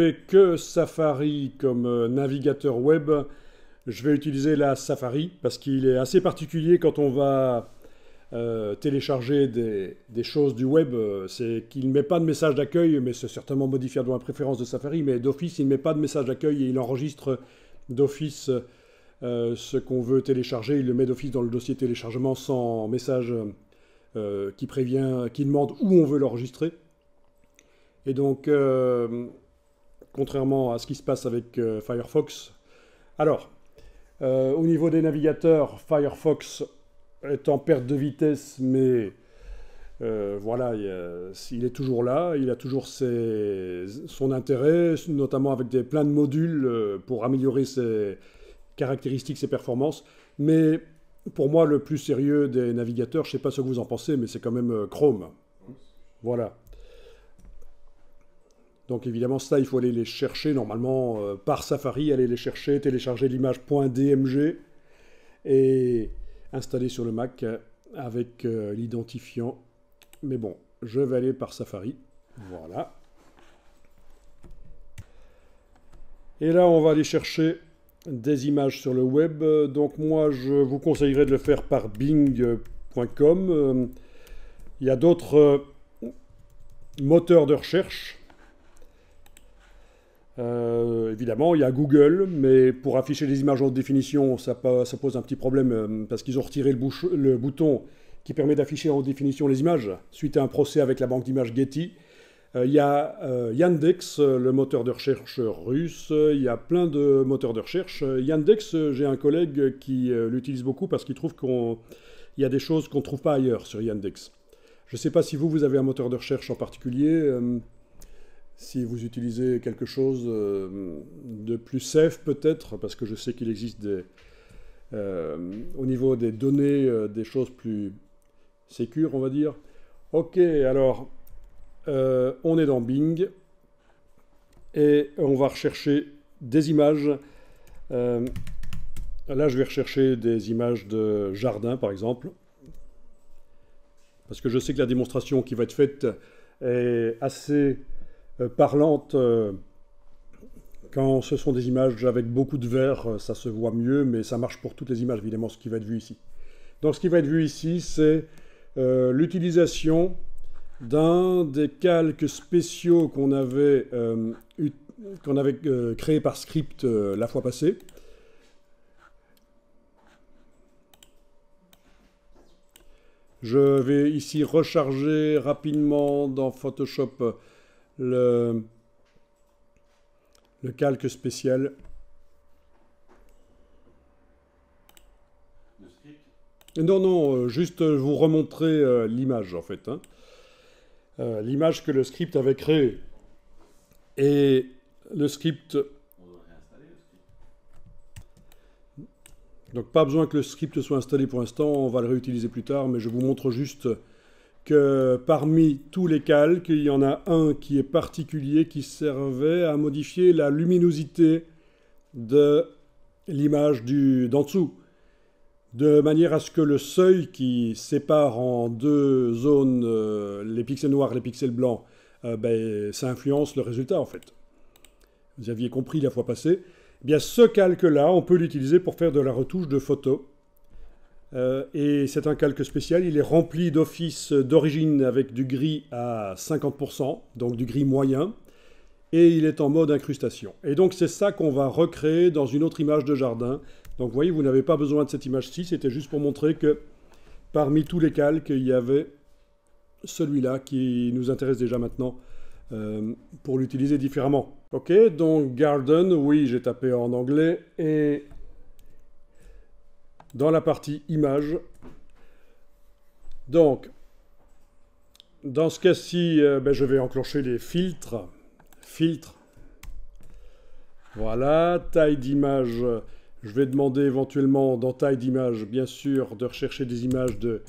Fais que Safari comme navigateur web, je vais utiliser la Safari parce qu'il est assez particulier quand on va télécharger des choses du web. C'est qu'il ne met pas de message d'accueil, mais c'est certainement modifiable dans la préférence de Safari, mais d'office, il ne met pas de message d'accueil et il enregistre d'office ce qu'on veut télécharger. Il le met d'office dans le dossier téléchargement sans message qui prévient, qui demande où on veut l'enregistrer. Et donc, contrairement à ce qui se passe avec Firefox. Alors, au niveau des navigateurs, Firefox est en perte de vitesse, mais voilà, il est toujours là, il a toujours son intérêt, notamment avec plein de modules pour améliorer ses caractéristiques, ses performances. Mais pour moi, le plus sérieux des navigateurs, je ne sais pas ce que vous en pensez, mais c'est quand même Chrome. Voilà. Donc évidemment, ça, il faut aller les chercher normalement par Safari, aller les chercher, télécharger l'image .dmg et installer sur le Mac avec l'identifiant. Mais bon, je vais aller par Safari. Voilà. Et là, on va aller chercher des images sur le web. Donc moi, je vous conseillerais de le faire par bing.com. Il y a d'autres moteurs de recherche. Évidemment, il y a Google, mais pour afficher les images en haute définition, ça pose un petit problème parce qu'ils ont retiré le bouton qui permet d'afficher en haute définition les images suite à un procès avec la banque d'images Getty. Il y a Yandex, le moteur de recherche russe. Il y a plein de moteurs de recherche. Yandex, j'ai un collègue qui l'utilise beaucoup parce qu'il trouve qu'il y a des choses qu'on ne trouve pas ailleurs sur Yandex. Je ne sais pas si vous avez un moteur de recherche en particulier. Si vous utilisez quelque chose de plus safe peut-être, parce que je sais qu'il existe au niveau des données des choses plus sécures, on va dire. Ok, alors on est dans Bing et on va rechercher des images. Là, je vais rechercher des images de jardin, par exemple, parce que je sais que la démonstration qui va être faite est assez parlante. Quand ce sont des images avec beaucoup de vert, ça se voit mieux, mais ça marche pour toutes les images, évidemment, ce qui va être vu ici. Donc ce qui va être vu ici, c'est l'utilisation d'un des calques spéciaux qu'on avait créé par script la fois passée. Je vais ici recharger rapidement dans Photoshop le calque spécial. Le script? Non, non, juste vous remontrer l'image en fait. Hein. L'image que le script avait créée. Et le script... On doit réinstaller le script. Donc pas besoin que le script soit installé pour l'instant, on va le réutiliser plus tard, mais je vous montre juste que parmi tous les calques, il y en a un qui est particulier, qui servait à modifier la luminosité de l'image d'en dessous, de manière à ce que le seuil qui sépare en deux zones les pixels noirs et les pixels blancs, ça influence le résultat en fait. Vous aviez compris la fois passée. Eh bien, ce calque-là, on peut l'utiliser pour faire de la retouche de photos. Et c'est un calque spécial, il est rempli d'office d'origine avec du gris à 50%, donc du gris moyen, et il est en mode incrustation. Et donc c'est ça qu'on va recréer dans une autre image de jardin. Donc vous voyez, vous n'avez pas besoin de cette image-ci, c'était juste pour montrer que parmi tous les calques, il y avait celui-là qui nous intéresse déjà maintenant pour l'utiliser différemment. Ok, donc Garden, oui, j'ai tapé en anglais, et dans la partie images. Donc, dans ce cas-ci, je vais enclencher les filtres. Filtres. Voilà, taille d'image. Je vais demander éventuellement dans taille d'image, bien sûr, de rechercher des images de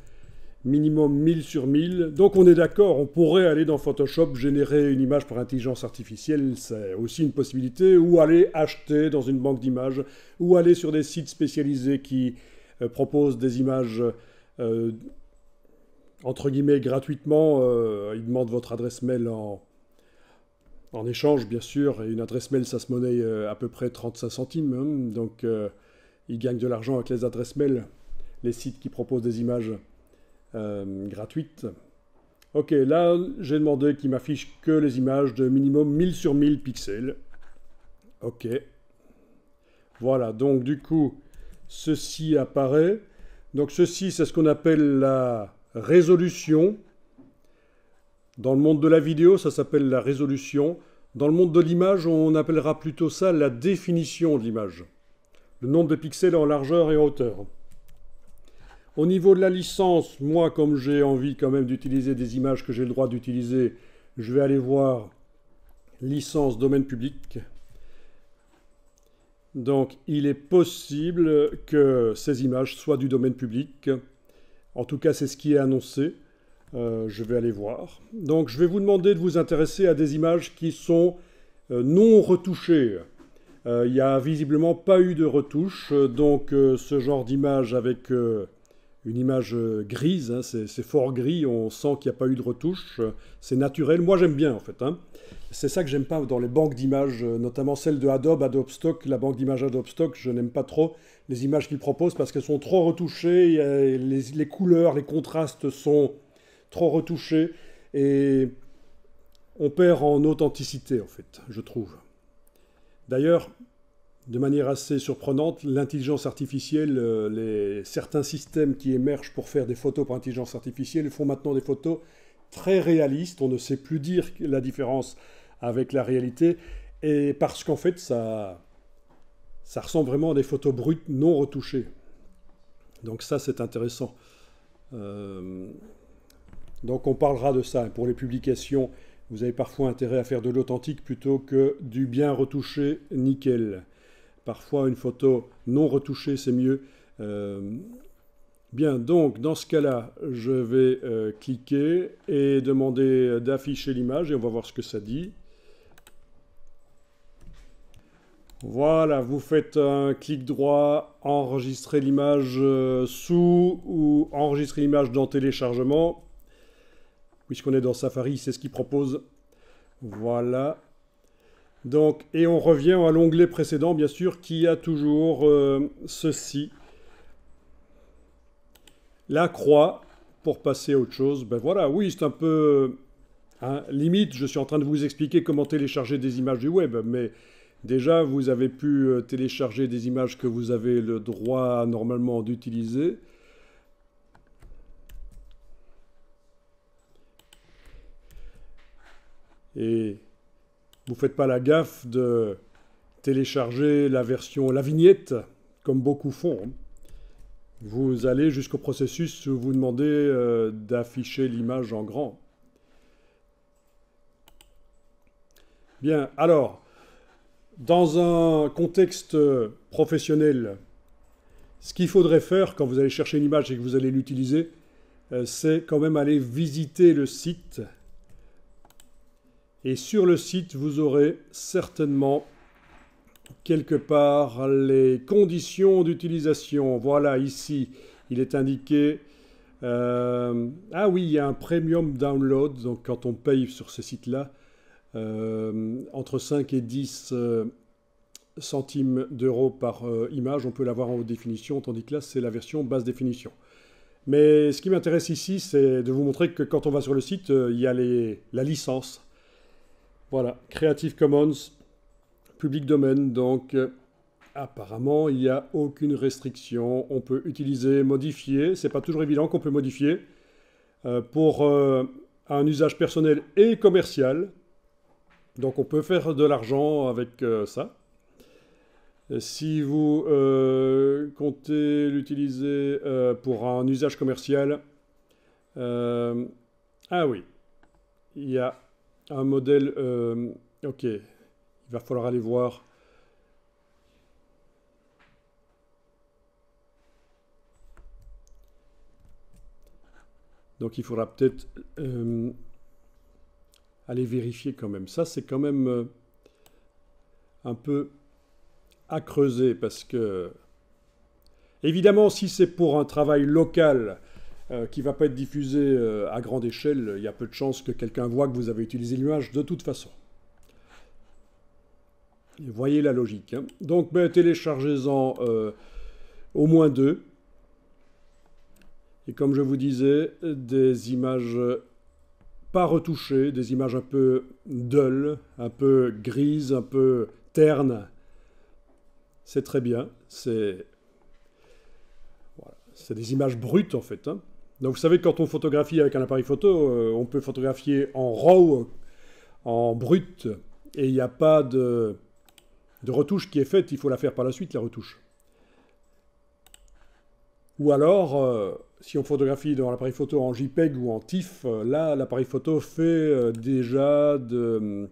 minimum 1000 sur 1000. Donc on est d'accord, on pourrait aller dans Photoshop générer une image par intelligence artificielle, c'est aussi une possibilité, ou aller acheter dans une banque d'images, ou aller sur des sites spécialisés qui proposent des images entre guillemets gratuitement. Ils demandent votre adresse mail En échange, bien sûr, et une adresse mail, ça se monnaie à peu près 35 centimes. Hein, donc, ils gagnent de l'argent avec les adresses mail, les sites qui proposent des images gratuites. Ok, là, j'ai demandé qu'il m'affiche que les images de minimum 1000 sur 1000 pixels. Ok. Voilà, donc du coup, ceci apparaît. Donc ceci, c'est ce qu'on appelle la résolution. Dans le monde de la vidéo, ça s'appelle la résolution. Dans le monde de l'image, on appellera plutôt ça la définition de l'image. Le nombre de pixels en largeur et en hauteur. Au niveau de la licence, moi, comme j'ai envie quand même d'utiliser des images que j'ai le droit d'utiliser, je vais aller voir licence domaine public. Donc, il est possible que ces images soient du domaine public. En tout cas, c'est ce qui est annoncé. Je vais aller voir. Donc, je vais vous demander de vous intéresser à des images qui sont non retouchées. Il n'y a visiblement pas eu de retouche. Donc, ce genre d'image avec une image grise, hein, c'est fort gris, on sent qu'il n'y a pas eu de retouche. C'est naturel. Moi, j'aime bien, en fait. Hein. C'est ça que j'aime pas dans les banques d'images, notamment celle de Adobe Stock, la banque d'images Adobe Stock. Je n'aime pas trop les images qu'ils proposent parce qu'elles sont trop retouchées. Les couleurs, les contrastes sont trop retouchés et on perd en authenticité, en fait, je trouve. D'ailleurs, de manière assez surprenante, l'intelligence artificielle, certains systèmes qui émergent pour faire des photos par intelligence artificielle font maintenant des photos très réalistes. On ne sait plus dire la différence avec la réalité, et parce qu'en fait, ça ressemble vraiment à des photos brutes non retouchées. Donc ça, c'est intéressant. Donc on parlera de ça. Pour les publications, vous avez parfois intérêt à faire de l'authentique plutôt que du bien retouché nickel. Parfois, une photo non retouchée, c'est mieux. Bien, donc, dans ce cas-là, je vais cliquer et demander d'afficher l'image, et on va voir ce que ça dit. Voilà, vous faites un clic droit, enregistrer l'image sous, ou enregistrer l'image dans téléchargement. Puisqu'on est dans Safari, c'est ce qu'il propose. Voilà. Donc, et on revient à l'onglet précédent, bien sûr, qui a toujours ceci. La croix, pour passer à autre chose. Ben voilà, oui, c'est un peu... Hein, limite, je suis en train de vous expliquer comment télécharger des images du web, mais déjà, vous avez pu télécharger des images que vous avez le droit normalement d'utiliser. Et vous ne faites pas la gaffe de télécharger la version, la vignette, comme beaucoup font. Vous allez jusqu'au processus où vous demandez d'afficher l'image en grand. Bien, alors, dans un contexte professionnel, ce qu'il faudrait faire quand vous allez chercher une image et que vous allez l'utiliser, c'est quand même aller visiter le site. Et sur le site, vous aurez certainement quelque part les conditions d'utilisation. Voilà, ici, il est indiqué... ah oui, il y a un premium download, donc quand on paye sur ce site-là, entre 5 et 10 centimes d'euros par image, on peut l'avoir en haute définition, tandis que là, c'est la version basse définition. Mais ce qui m'intéresse ici, c'est de vous montrer que quand on va sur le site, il y a la licence. Voilà, Creative Commons, public domain, donc apparemment il n'y a aucune restriction. On peut utiliser, modifier, c'est pas toujours évident qu'on peut modifier, pour un usage personnel et commercial. Donc on peut faire de l'argent avec ça. Si vous comptez l'utiliser pour un usage commercial, ah oui, il y a un modèle, ok, il va falloir aller voir. Donc il faudra peut-être aller vérifier quand même. Ça, c'est quand même un peu à creuser parce que, évidemment, si c'est pour un travail local qui ne va pas être diffusé à grande échelle, il y a peu de chances que quelqu'un voit que vous avez utilisé l'image de toute façon. Et voyez la logique, hein. Donc, ben, téléchargez-en au moins 2. Et comme je vous disais, des images pas retouchées, des images un peu dull, un peu grises, un peu ternes. C'est très bien. C'est voilà. C'est des images brutes en fait, hein. Donc vous savez, quand on photographie avec un appareil photo, on peut photographier en RAW, en brut, et il n'y a pas de retouche qui est faite, il faut la faire par la suite, la retouche. Ou alors, si on photographie dans l'appareil photo en JPEG ou en TIFF, là, l'appareil photo fait déjà du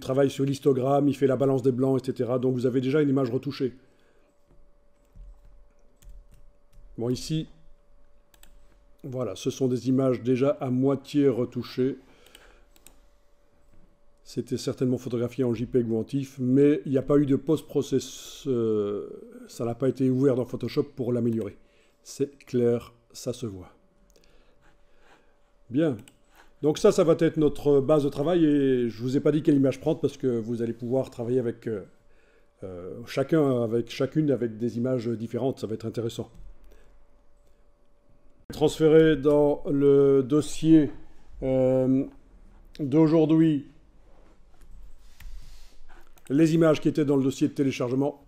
travail sur l'histogramme, il fait la balance des blancs, etc. Donc vous avez déjà une image retouchée. Bon, ici, voilà, ce sont des images déjà à moitié retouchées. C'était certainement photographié en JPEG ou en TIFF, mais il n'y a pas eu de post-process, ça n'a pas été ouvert dans Photoshop pour l'améliorer. C'est clair, ça se voit. Bien. Donc ça va être notre base de travail, et je ne vous ai pas dit quelle image prendre, parce que vous allez pouvoir travailler avec chacune avec des images différentes, ça va être intéressant. Transférer dans le dossier d'aujourd'hui les images qui étaient dans le dossier de téléchargement.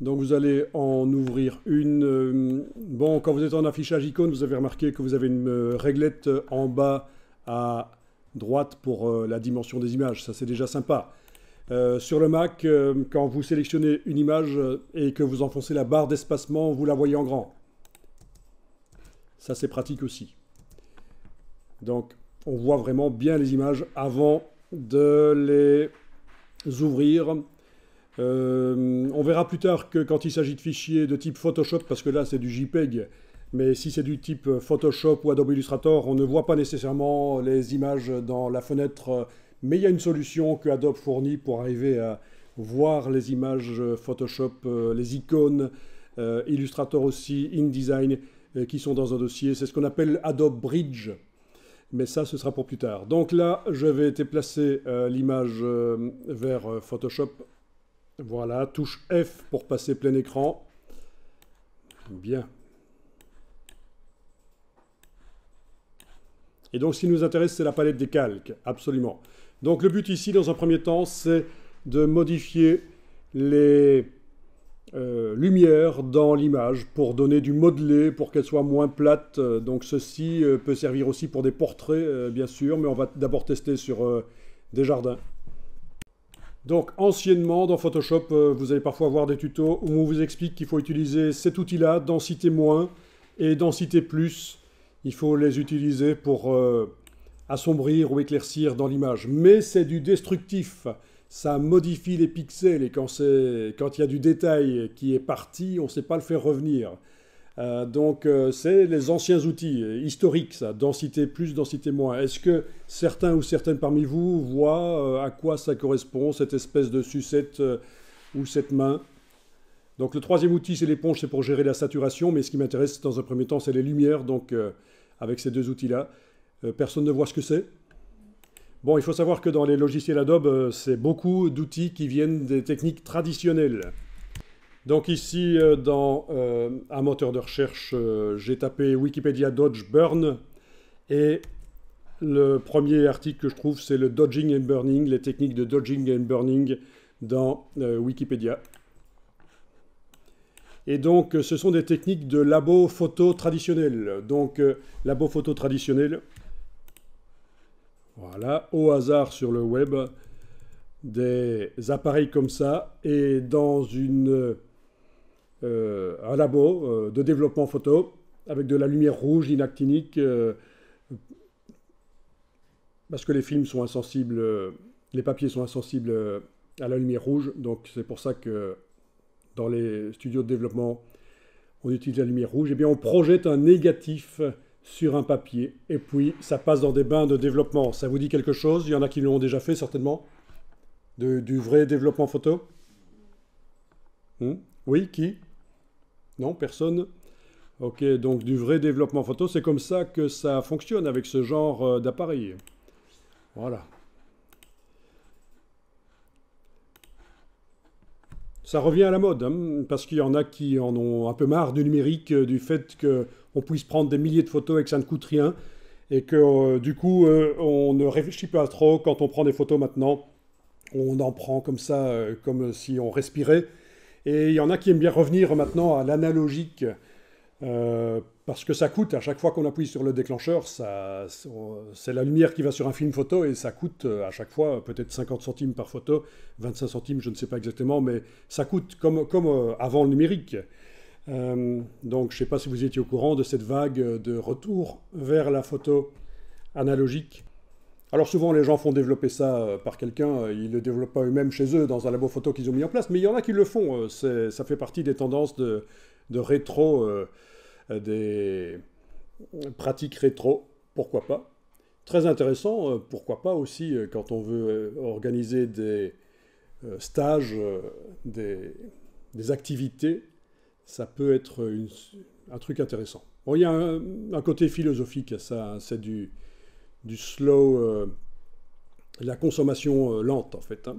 Donc vous allez en ouvrir une. Bon, quand vous êtes en affichage icône, vous avez remarqué que vous avez une réglette en bas à droite pour la dimension des images. Ça, c'est déjà sympa. Sur le Mac, quand vous sélectionnez une image et que vous enfoncez la barre d'espacement, vous la voyez en grand. Ça, c'est pratique aussi. Donc, on voit vraiment bien les images avant de les ouvrir. On verra plus tard que quand il s'agit de fichiers de type Photoshop, parce que là c'est du JPEG, mais si c'est du type Photoshop ou Adobe Illustrator, on ne voit pas nécessairement les images dans la fenêtre, mais il y a une solution que Adobe fournit pour arriver à voir les images Photoshop, les icônes, Illustrator aussi, InDesign, qui sont dans un dossier. C'est ce qu'on appelle Adobe Bridge. Mais ça, ce sera pour plus tard. Donc là, je vais déplacer l'image vers Photoshop. Voilà, touche F pour passer plein écran. Bien. Et donc, ce qui nous intéresse, c'est la palette des calques, absolument. Donc, le but ici, dans un premier temps, c'est de modifier les lumière dans l'image pour donner du modelé, pour qu'elle soit moins plate. Donc ceci peut servir aussi pour des portraits, bien sûr, mais on va d'abord tester sur des jardins. Donc anciennement, dans Photoshop, vous allez parfois voir des tutos où on vous explique qu'il faut utiliser cet outil-là, densité moins et densité plus. Il faut les utiliser pour assombrir ou éclaircir dans l'image. Mais c'est du destructif. Ça modifie les pixels, et quand il y a du détail qui est parti, on ne sait pas le faire revenir. Donc c'est les anciens outils historiques, ça, densité plus, densité moins. Est-ce que certains ou certaines parmi vous voient à quoi ça correspond, cette espèce de sucette ou cette main? Donc le troisième outil, c'est l'éponge, c'est pour gérer la saturation, mais ce qui m'intéresse dans un premier temps, c'est les lumières, donc avec ces deux outils-là. Personne ne voit ce que c'est? Bon, il faut savoir que dans les logiciels Adobe, c'est beaucoup d'outils qui viennent des techniques traditionnelles. Donc ici, dans un moteur de recherche, j'ai tapé Wikipédia Dodge Burn, et le premier article que je trouve, c'est le Dodging and Burning, les techniques de Dodging and Burning dans Wikipédia. Et donc, ce sont des techniques de labo photo traditionnel. Donc, labo photo traditionnel. Voilà, au hasard sur le web, des appareils comme ça, et dans un labo de développement photo, avec de la lumière rouge inactinique, parce que les films sont insensibles, les papiers sont insensibles à la lumière rouge, donc c'est pour ça que dans les studios de développement, on utilise la lumière rouge. Et bien on projette un négatif sur un papier, et puis ça passe dans des bains de développement. Ça vous dit quelque chose? Il y en a qui l'ont déjà fait, certainement. Du vrai développement photo? Oui, qui? Non, personne? Ok, donc du vrai développement photo, c'est comme ça que ça fonctionne avec ce genre d'appareil. Voilà. Ça revient à la mode, hein, parce qu'il y en a qui en ont un peu marre du numérique, du fait qu'on puisse prendre des milliers de photos et que ça ne coûte rien, et que du coup, on ne réfléchit pas trop quand on prend des photos maintenant. On en prend comme ça, comme si on respirait. Et il y en a qui aiment bien revenir maintenant à l'analogique, parce que ça coûte. À chaque fois qu'on appuie sur le déclencheur, c'est la lumière qui va sur un film photo, et ça coûte à chaque fois peut-être 50 centimes par photo, 25 centimes, je ne sais pas exactement, mais ça coûte comme avant le numérique. Donc je ne sais pas si vous étiez au courant de cette vague de retour vers la photo analogique. Alors souvent les gens font développer ça par quelqu'un, ils ne le développent pas eux-mêmes chez eux dans un labo photo qu'ils ont mis en place, mais il y en a qui le font, ça fait partie des tendances de rétro, des pratiques rétro, pourquoi pas. Très intéressant, pourquoi pas aussi quand on veut organiser des stages, des activités, ça peut être un truc intéressant. Bon, il y a un côté philosophique à ça, hein, c'est du slow, la consommation lente en fait. Hein.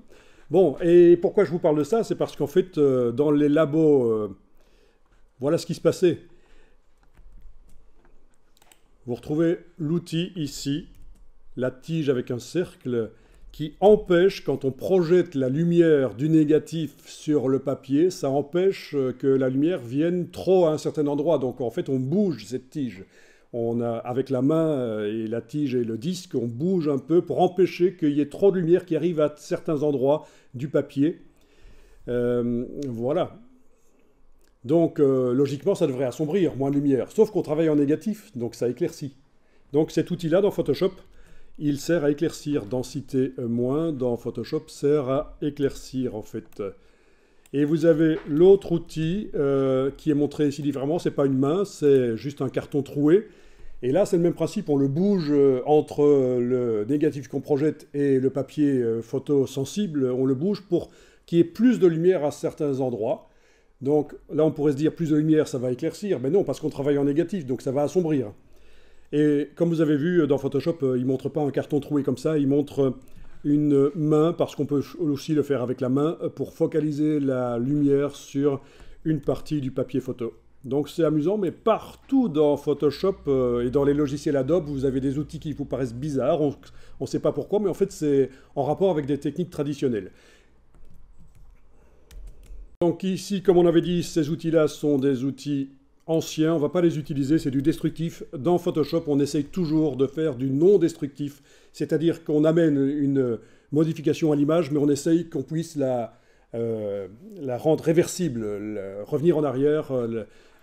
Bon, et pourquoi je vous parle de ça? C'est parce qu'en fait, dans les labos, voilà ce qui se passait. Vous retrouvez l'outil ici, la tige avec un cercle, qui empêche, quand on projette la lumière du négatif sur le papier, ça empêche que la lumière vienne trop à un certain endroit. Donc en fait, on bouge cette tige. Avec la main et la tige et le disque, on bouge un peu pour empêcher qu'il y ait trop de lumière qui arrive à certains endroits du papier. Voilà. Donc, logiquement, ça devrait assombrir, moins de lumière. Sauf qu'on travaille en négatif, donc ça éclaircit. Donc cet outil-là, dans Photoshop, il sert à éclaircir. Densité moins, dans Photoshop, sert à éclaircir, en fait. Et vous avez l'autre outil qui est montré ici différemment. C'est pas une main, c'est juste un carton troué. Et là, c'est le même principe. On le bouge entre le négatif qu'on projette et le papier photo sensible. On le bouge pour qu'il y ait plus de lumière à certains endroits. Donc là, on pourrait se dire, plus de lumière, ça va éclaircir. Mais non, parce qu'on travaille en négatif, donc ça va assombrir. Et comme vous avez vu, dans Photoshop, il ne montre pas un carton troué comme ça, il montre une main, parce qu'on peut aussi le faire avec la main, pour focaliser la lumière sur une partie du papier photo. Donc c'est amusant, mais partout dans Photoshop et dans les logiciels Adobe, vous avez des outils qui vous paraissent bizarres, on ne sait pas pourquoi, mais en fait c'est en rapport avec des techniques traditionnelles. Donc ici, comme on avait dit, ces outils-là sont des outils anciens, on ne va pas les utiliser, c'est du destructif. Dans Photoshop, on essaye toujours de faire du non-destructif, c'est-à-dire qu'on amène une modification à l'image, mais on essaye qu'on puisse la rendre réversible, revenir en arrière,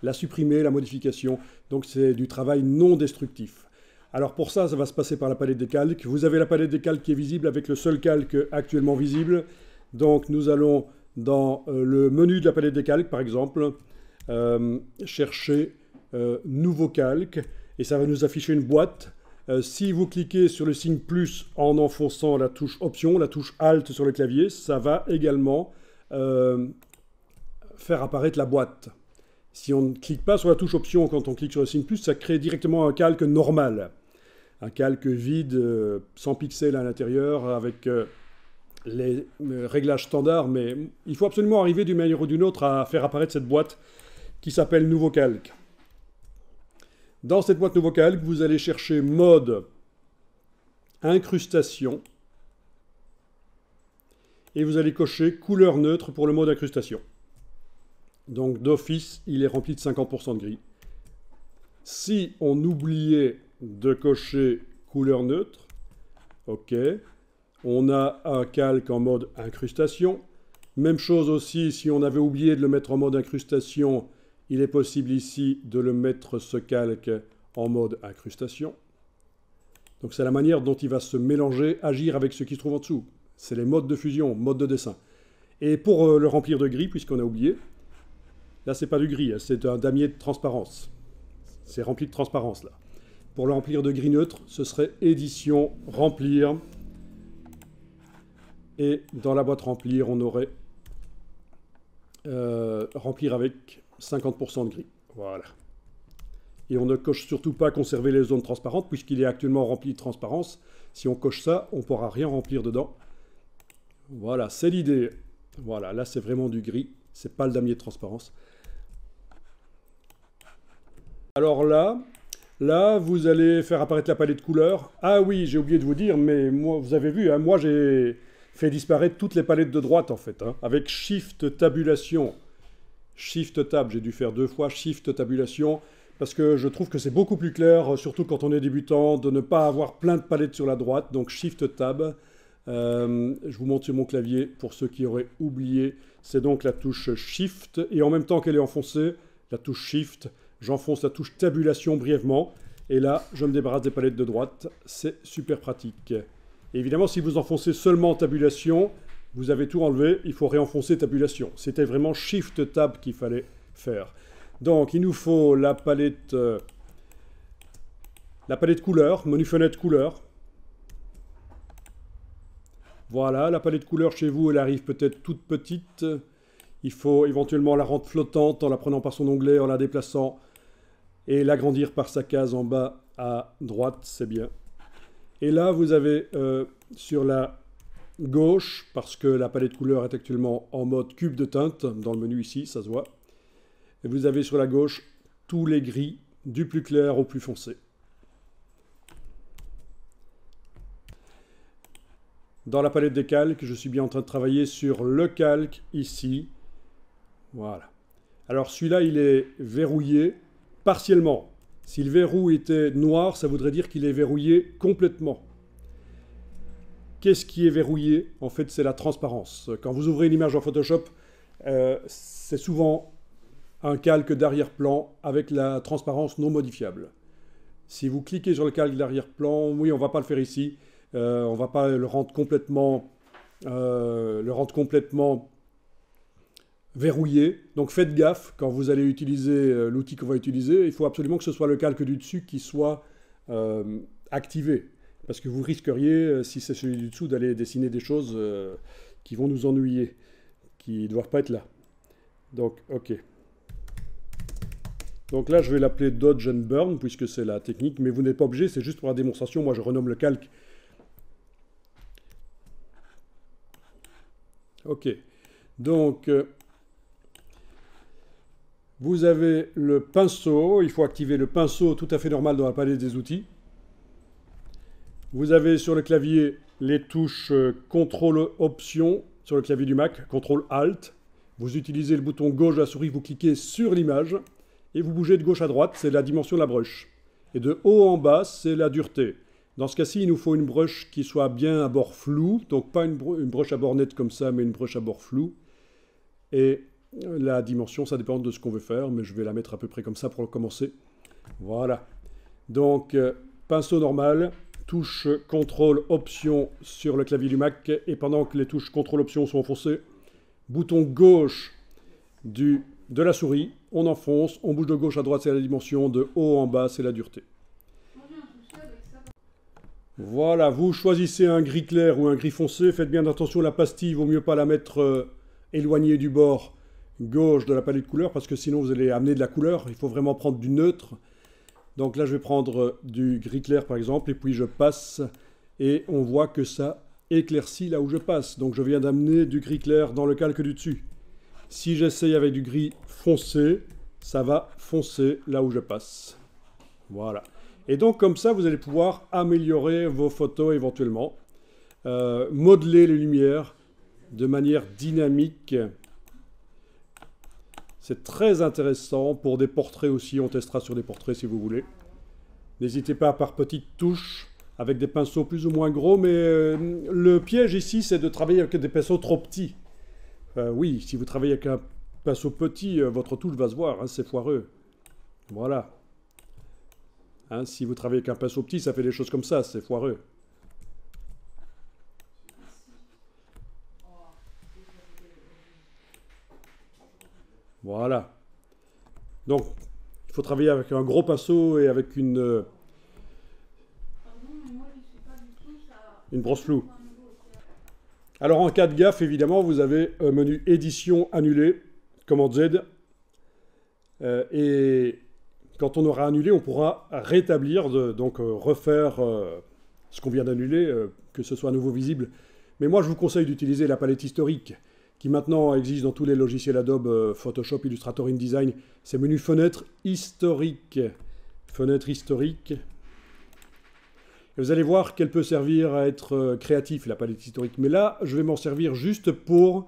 la supprimer, la modification. Donc c'est du travail non-destructif. Alors pour ça, ça va se passer par la palette des calques. Vous avez la palette des calques qui est visible avec le seul calque actuellement visible. Donc nous allons dans le menu de la palette des calques, par exemple, chercher Nouveau calque, et ça va nous afficher une boîte. Si vous cliquez sur le signe plus en enfonçant la touche Option, la touche Alt sur le clavier, ça va également faire apparaître la boîte. Si on ne clique pas sur la touche Option quand on clique sur le signe plus, ça crée directement un calque normal. Un calque vide, sans pixels à l'intérieur, avec les réglages standards, mais il faut absolument arriver d'une manière ou d'une autre à faire apparaître cette boîte qui s'appelle Nouveau calque. Dans cette boîte Nouveau calque, vous allez chercher mode incrustation et vous allez cocher couleur neutre pour le mode incrustation. Donc d'office, il est rempli de 50% de gris. Si on oubliait de cocher couleur neutre, ok, on a un calque en mode incrustation. Même chose aussi, si on avait oublié de le mettre en mode incrustation, il est possible ici de le mettre, ce calque, en mode incrustation. Donc c'est la manière dont il va se mélanger, agir avec ce qui se trouve en dessous. C'est les modes de fusion, mode de dessin. Et pour le remplir de gris, puisqu'on a oublié, là c'est pas du gris, c'est un damier de transparence. C'est rempli de transparence là. Pour le remplir de gris neutre, ce serait édition, remplir. Et dans la boîte remplir, on aurait remplir avec 50% de gris. Voilà. Et on ne coche surtout pas conserver les zones transparentes, puisqu'il est actuellement rempli de transparence. Si on coche ça, on ne pourra rien remplir dedans. Voilà, c'est l'idée. Voilà, là c'est vraiment du gris, c'est pas le damier de transparence. Alors là, vous allez faire apparaître la palette de couleurs. Ah oui, j'ai oublié de vous dire, mais moi, vous avez vu, hein, moi j'ai fait disparaître toutes les palettes de droite en fait, hein, avec Shift Tabulation. Shift Tab, j'ai dû faire 2 fois Shift Tabulation, parce que je trouve que c'est beaucoup plus clair, surtout quand on est débutant, de ne pas avoir plein de palettes sur la droite. Donc Shift Tab, je vous montre sur mon clavier, pour ceux qui auraient oublié, c'est donc la touche Shift, et en même temps qu'elle est enfoncée, la touche Shift, j'enfonce la touche Tabulation brièvement, et là, je me débarrasse des palettes de droite. C'est super pratique. Et évidemment, si vous enfoncez seulement Tabulation, vous avez tout enlevé, il faut réenfoncer Tabulation. C'était vraiment Shift Tab qu'il fallait faire. Donc, il nous faut la palette couleurs, menu fenêtre couleurs. Voilà, la palette couleurs chez vous, elle arrive peut-être toute petite. Il faut éventuellement la rendre flottante en la prenant par son onglet, en la déplaçant, et l'agrandir par sa case en bas à droite, c'est bien. Et là, vous avez sur la gauche, parce que la palette couleur est actuellement en mode cube de teinte, dans le menu ici, ça se voit. Et vous avez sur la gauche tous les gris, du plus clair au plus foncé. Dans la palette des calques, je suis bien en train de travailler sur le calque ici. Voilà. Alors celui-là, il est verrouillé partiellement. Si le verrou était noir, ça voudrait dire qu'il est verrouillé complètement. Qu'est-ce qui est verrouillé? En fait, c'est la transparence. Quand vous ouvrez une image en Photoshop, c'est souvent un calque d'arrière-plan avec la transparence non modifiable. Si vous cliquez sur le calque d'arrière-plan, oui, on ne va pas le faire ici, on ne va pas le rendre complètement verrouillé. Donc faites gaffe quand vous allez utiliser l'outil qu'on va utiliser. Il faut absolument que ce soit le calque du dessus qui soit activé. Parce que vous risqueriez, si c'est celui du dessous, d'aller dessiner des choses qui vont nous ennuyer, qui ne doivent pas être là. Donc, ok. Donc là, je vais l'appeler Dodge and Burn, puisque c'est la technique, mais vous n'êtes pas obligé, c'est juste pour la démonstration. Moi, je renomme le calque. Ok. Donc, vous avez le pinceau. Il faut activer le pinceau tout à fait normal dans la palette des outils. Vous avez sur le clavier les touches CTRL-Option sur le clavier du Mac, CTRL-Alt. Vous utilisez le bouton gauche de la souris, vous cliquez sur l'image et vous bougez de gauche à droite, c'est la dimension de la brush. Et de haut en bas, c'est la dureté. Dans ce cas-ci, il nous faut une brush qui soit bien à bord flou, donc pas une brush à bord net comme ça, mais une brush à bord flou. Et la dimension, ça dépend de ce qu'on veut faire, mais je vais la mettre à peu près comme ça pour commencer. Voilà. Donc, pinceau normal, touche CTRL-Option sur le clavier du Mac, et pendant que les touches CTRL-Option sont enfoncées, bouton gauche de la souris, on enfonce, on bouge de gauche à droite, c'est la dimension, de haut en bas, c'est la dureté. Voilà, vous choisissez un gris clair ou un gris foncé, faites bien attention, la pastille, il vaut mieux pas la mettre éloignée du bord gauche de la palette de couleurs, parce que sinon vous allez amener de la couleur, il faut vraiment prendre du neutre. Donc là, je vais prendre du gris clair, par exemple, et puis je passe, et on voit que ça éclaircit là où je passe. Donc je viens d'amener du gris clair dans le calque du dessus. Si j'essaye avec du gris foncé, ça va foncer là où je passe. Voilà. Et donc comme ça, vous allez pouvoir améliorer vos photos éventuellement, modeler les lumières de manière dynamique. C'est très intéressant pour des portraits aussi, on testera sur des portraits si vous voulez. N'hésitez pas par petites touches, avec des pinceaux plus ou moins gros, mais le piège ici, c'est de travailler avec des pinceaux trop petits. Oui, si vous travaillez avec un pinceau petit, votre touche va se voir, hein, c'est foireux. Voilà. Hein, si vous travaillez avec un pinceau petit, ça fait des choses comme ça, c'est foireux. Voilà. Donc, il faut travailler avec un gros pinceau et avec une brosse floue. Alors, en cas de gaffe, évidemment, vous avez un menu édition annulé, commande Z. Et quand on aura annulé, on pourra rétablir, donc refaire ce qu'on vient d'annuler, que ce soit à nouveau visible. Mais moi, je vous conseille d'utiliser la palette historique. qui maintenant existe dans tous les logiciels Adobe, Photoshop, Illustrator, InDesign, c'est menu fenêtre historique. Fenêtre historique. Et vous allez voir qu'elle peut servir à être créatif, la palette historique. Mais là, je vais m'en servir juste pour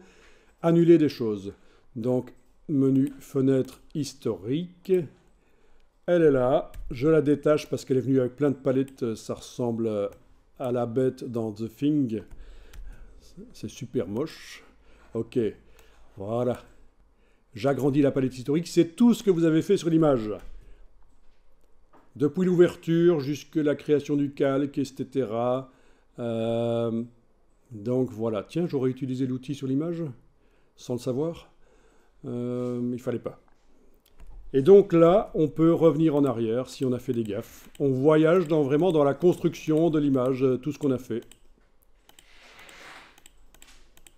annuler des choses. Donc, menu fenêtre historique. Elle est là. Je la détache parce qu'elle est venue avec plein de palettes. Ça ressemble à la bête dans The Thing. C'est super moche. Ok, voilà. J'agrandis la palette historique. C'est tout ce que vous avez fait sur l'image. Depuis l'ouverture jusqu'à la création du calque, etc. Donc voilà. Tiens, j'aurais utilisé l'outil sur l'image, sans le savoir. Il ne fallait pas. Et donc là, on peut revenir en arrière si on a fait des gaffes. On voyage vraiment dans la construction de l'image, tout ce qu'on a fait.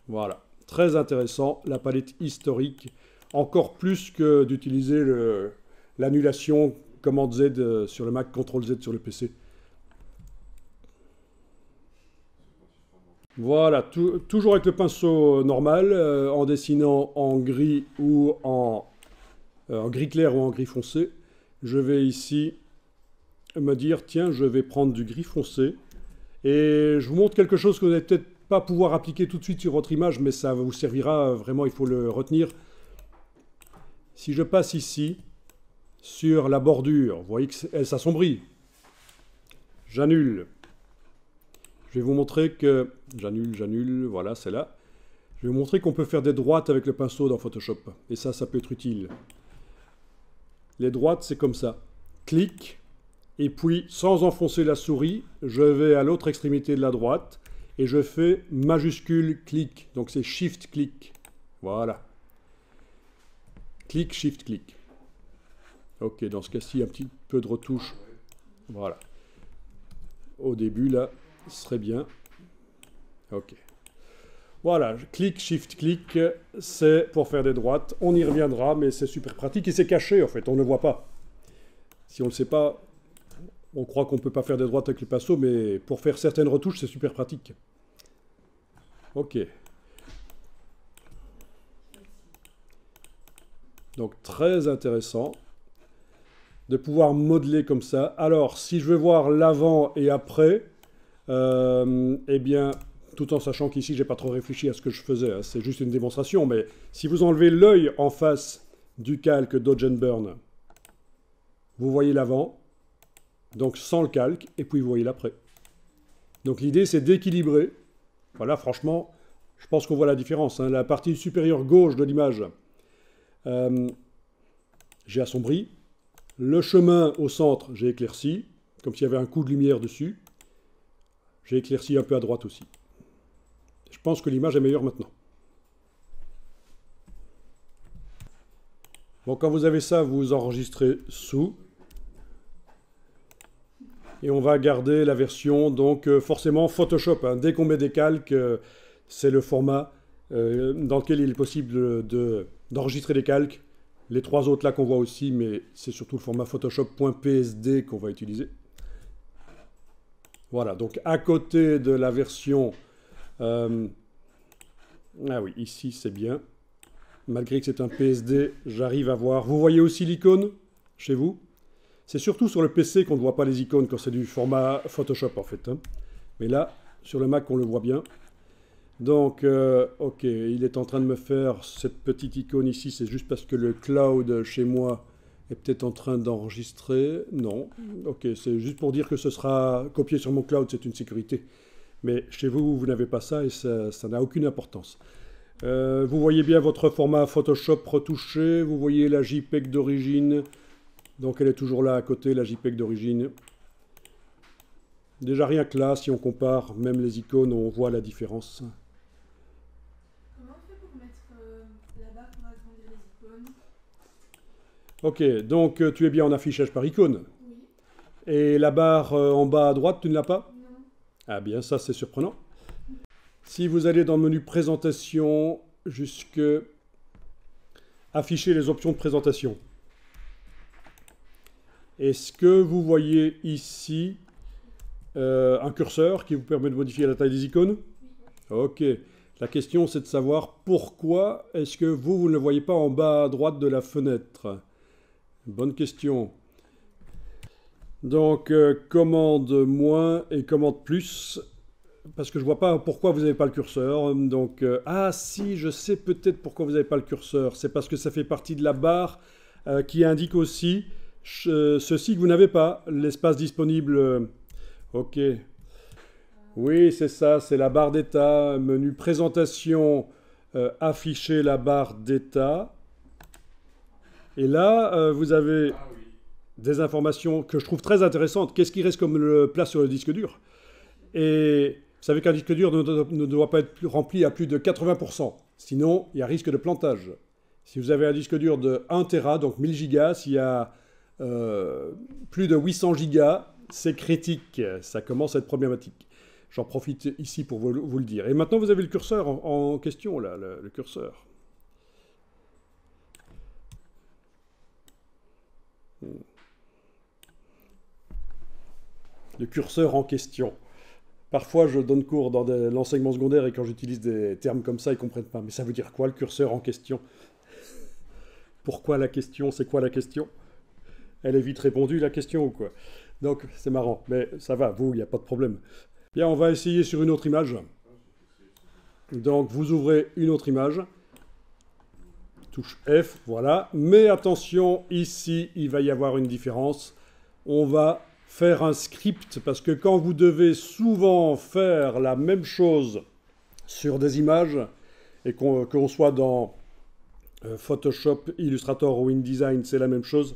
Voilà. Très intéressant, la palette historique. Encore plus que d'utiliser l'annulation Commande Z sur le Mac, CTRL Z sur le PC. Voilà, toujours avec le pinceau normal, en dessinant en gris ou en gris clair ou en gris foncé. Je vais ici me dire, tiens, je vais prendre du gris foncé. Et je vous montre quelque chose que vous n'allez peut-être pas pouvoir appliquer tout de suite sur votre image, mais ça vous servira vraiment, il faut le retenir. Si je passe ici, sur la bordure, vous voyez qu'elle s'assombrit. J'annule. Je vais vous montrer que... J'annule, voilà, c'est là. Je vais vous montrer qu'on peut faire des droites avec le pinceau dans Photoshop. Et ça peut être utile. Les droites, c'est comme ça. Clic, et puis, sans enfoncer la souris, je vais à l'autre extrémité de la droite, et je fais majuscule clic. Donc c'est Shift clic. Voilà. Clic, Shift clic. Ok, dans ce cas-ci, un petit peu de retouche. Voilà. Au début, là, ce serait bien. Ok. Voilà, clic, shift, clic, c'est pour faire des droites. On y reviendra, mais c'est super pratique et c'est caché, en fait, on ne le voit pas. Si on ne le sait pas, on croit qu'on ne peut pas faire des droites avec le pinceau, mais pour faire certaines retouches, c'est super pratique. Ok. Donc, très intéressant de pouvoir modeler comme ça. Alors, si je veux voir l'avant et après, eh bien, tout en sachant qu'ici, j'ai pas trop réfléchi à ce que je faisais, hein, c'est juste une démonstration, mais si vous enlevez l'œil en face du calque Dodge and Burn, vous voyez l'avant, donc sans le calque, et puis vous voyez l'après. Donc l'idée, c'est d'équilibrer. Voilà, franchement, je pense qu'on voit la différence. Hein. La partie supérieure gauche de l'image, j'ai assombri. Le chemin au centre, j'ai éclairci, comme s'il y avait un coup de lumière dessus. J'ai éclairci un peu à droite aussi. Je pense que l'image est meilleure maintenant. Bon, quand vous avez ça, vous enregistrez sous. Et on va garder la version, donc forcément Photoshop. Hein. Dès qu'on met des calques, c'est le format dans lequel il est possible d'enregistrer des calques. Les trois autres là qu'on voit aussi, mais c'est surtout le format Photoshop.psd qu'on va utiliser. Voilà, donc à côté de la version... ah oui, ici c'est bien. Malgré que c'est un PSD, j'arrive à voir. Vous voyez aussi l'icône chez vous? C'est surtout sur le PC qu'on ne voit pas les icônes quand c'est du format Photoshop en fait. Hein. Mais là, sur le Mac, on le voit bien. Donc, ok, il est en train de me faire cette petite icône ici. C'est juste parce que le cloud chez moi est peut-être en train d'enregistrer. Non, ok, c'est juste pour dire que ce sera copié sur mon cloud, c'est une sécurité. Mais chez vous, vous n'avez pas ça et ça n'a aucune importance. Vous voyez bien votre format Photoshop retouché. Vous voyez la JPEG d'origine. Donc elle est toujours là à côté, la JPEG d'origine. Déjà rien que là, si on compare même les icônes, on voit la différence. Comment on fait pour mettre là-bas pour agrandir les icônes? Ok, donc tu es bien en affichage par icône. Oui. Et la barre en bas à droite, tu ne l'as pas? Non. Ah bien, ça c'est surprenant. Si vous allez dans le menu présentation, jusque afficher les options de présentation. Est-ce que vous voyez ici un curseur qui vous permet de modifier la taille des icônes? Ok. La question, c'est de savoir pourquoi est-ce que vous ne le voyez pas en bas à droite de la fenêtre. Bonne question. Donc, commande moins et commande plus, parce que je ne vois pas pourquoi vous n'avez pas le curseur. Donc, ah si, je sais peut-être pourquoi vous n'avez pas le curseur. C'est parce que ça fait partie de la barre qui indique aussi ceci que vous n'avez pas, l'espace disponible. Ok. Oui, c'est ça, c'est la barre d'état, menu présentation, afficher la barre d'état. Et là, vous avez des informations que je trouve très intéressantes. Qu'est-ce qui reste comme place sur le disque dur? Et vous savez qu'un disque dur ne doit pas être rempli à plus de 80%. Sinon, il y a risque de plantage. Si vous avez un disque dur de 1 Tera, donc 1000 gigas, s'il y a plus de 800 gigas, c'est critique. Ça commence à être problématique. J'en profite ici pour vous le dire. Et maintenant, vous avez le curseur en question, là, le curseur. Le curseur en question. Parfois, je donne cours dans l'enseignement secondaire et quand j'utilise des termes comme ça, ils ne comprennent pas. Mais ça veut dire quoi, le curseur en question? Pourquoi la question? C'est quoi la question? Elle est vite répondue, la question, ou quoi? Donc, c'est marrant. Mais ça va, vous, il n'y a pas de problème. Bien, on va essayer sur une autre image. Donc, vous ouvrez une autre image. Touche F, voilà. Mais attention, ici, il va y avoir une différence. On va faire un script, parce que quand vous devez souvent faire la même chose sur des images, et qu'on soit dans Photoshop, Illustrator ou InDesign, c'est la même chose.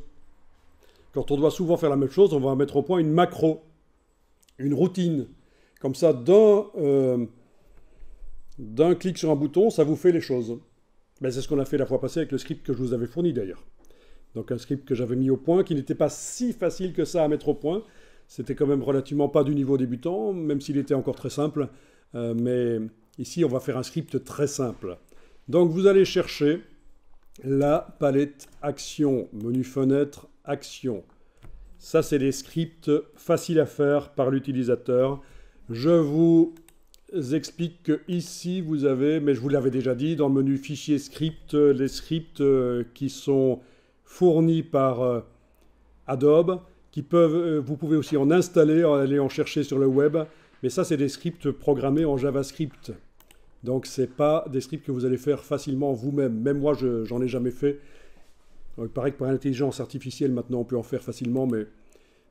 Quand on doit souvent faire la même chose, on va mettre au point une macro, une routine. Comme ça, d'un clic sur un bouton, ça vous fait les choses. Ben, c'est ce qu'on a fait la fois passée avec le script que je vous avais fourni d'ailleurs. Donc un script que j'avais mis au point, qui n'était pas si facile que ça à mettre au point. C'était quand même relativement pas du niveau débutant, même s'il était encore très simple. Mais ici, on va faire un script très simple. Donc vous allez chercher la palette Action, menu Fenêtre, Action. Ça, c'est des scripts faciles à faire par l'utilisateur. Je vous explique que ici, vous avez, mais je vous l'avais déjà dit, dans le menu Fichier Script, les scripts qui sont fournis par Adobe, vous pouvez aussi en installer, aller en chercher sur le web, mais ça, c'est des scripts programmés en JavaScript. Donc, ce n'est pas des scripts que vous allez faire facilement vous-même. Même moi, j'en ai jamais fait. Donc, il paraît que pour l'intelligence artificielle, maintenant, on peut en faire facilement, mais...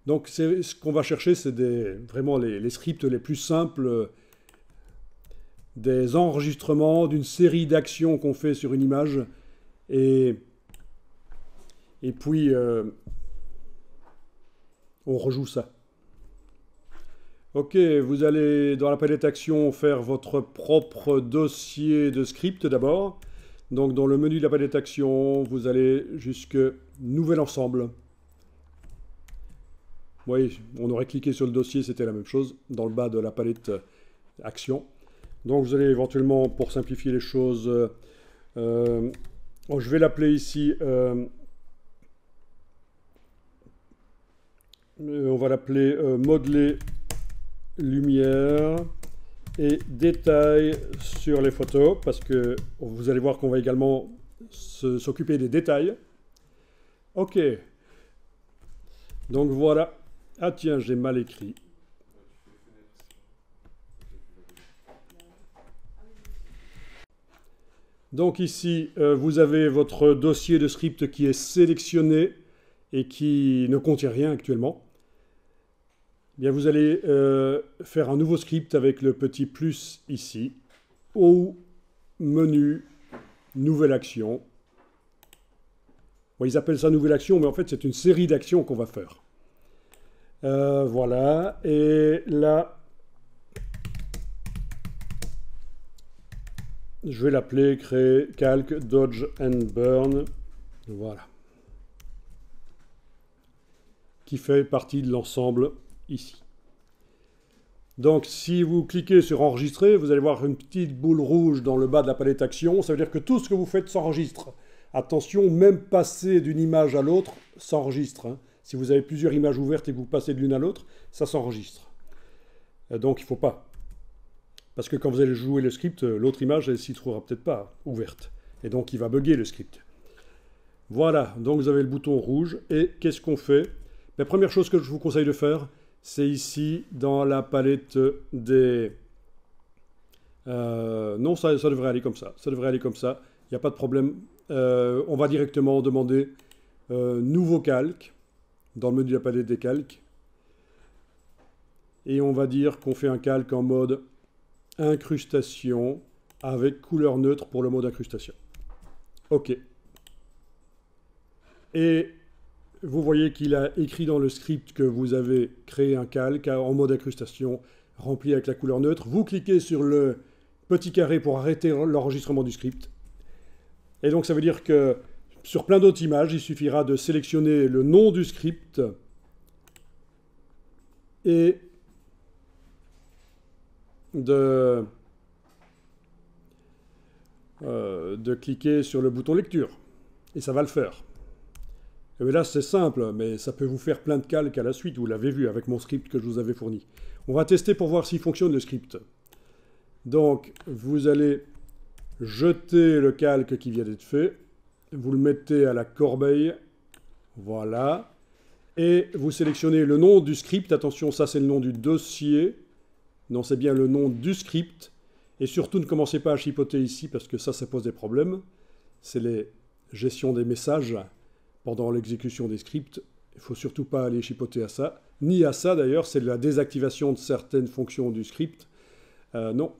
Donc, ce qu'on va chercher, c'est vraiment les scripts les plus simples, des enregistrements d'une série d'actions qu'on fait sur une image, et puis on rejoue ça. Ok, vous allez dans la palette Action faire votre propre dossier de script d'abord. Donc dans le menu de la palette Action, vous allez jusque Nouvel ensemble. Oui, on aurait cliqué sur le dossier, c'était la même chose, dans le bas de la palette Action. Donc vous allez éventuellement, pour simplifier les choses, je vais l'appeler ici, on va l'appeler modeler lumière et détails sur les photos, parce que vous allez voir qu'on va également s'occuper des détails. Ok. Donc voilà. Ah tiens, j'ai mal écrit. Donc ici, vous avez votre dossier de script qui est sélectionné et qui ne contient rien actuellement. Bien, vous allez faire un nouveau script avec le petit plus ici, au menu, nouvelle action. Bon, ils appellent ça nouvelle action, mais en fait, c'est une série d'actions qu'on va faire. Voilà, et là, je vais l'appeler créer calque, dodge and burn. Voilà. Qui fait partie de l'ensemble ici. Donc, si vous cliquez sur enregistrer, vous allez voir une petite boule rouge dans le bas de la palette action. Ça veut dire que tout ce que vous faites s'enregistre. Attention, même passer d'une image à l'autre s'enregistre. Hein. Si vous avez plusieurs images ouvertes et que vous passez de l'une à l'autre, ça s'enregistre. Donc, il ne faut pas. Parce que quand vous allez jouer le script, l'autre image, elle s'y trouvera peut-être pas ouverte. Et donc, il va bugger le script. Voilà, donc vous avez le bouton rouge. Et qu'est-ce qu'on fait? La première chose que je vous conseille de faire, c'est ici, dans la palette des... non, ça devrait aller comme ça. Ça devrait aller comme ça. Il n'y a pas de problème. On va directement demander nouveau calque dans le menu de la palette des calques. Et on va dire qu'on fait un calque en mode incrustation avec couleur neutre pour le mode incrustation. OK. Et vous voyez qu'il a écrit dans le script que vous avez créé un calque en mode incrustation rempli avec la couleur neutre. Vous cliquez sur le petit carré pour arrêter l'enregistrement du script. Et donc ça veut dire que sur plein d'autres images, il suffira de sélectionner le nom du script et de cliquer sur le bouton lecture. Et ça va le faire. Et là, c'est simple, mais ça peut vous faire plein de calques à la suite. Vous l'avez vu avec mon script que je vous avais fourni. On va tester pour voir s'il fonctionne le script. Donc, vous allez jeter le calque qui vient d'être fait. Vous le mettez à la corbeille. Voilà. Et vous sélectionnez le nom du script. Attention, ça c'est le nom du dossier. Non, c'est bien le nom du script. Et surtout, ne commencez pas à chipoter ici parce que ça pose des problèmes. C'est les gestions des messages pendant l'exécution des scripts. Il ne faut surtout pas aller chipoter à ça. Ni à ça d'ailleurs, c'est la désactivation de certaines fonctions du script. Non.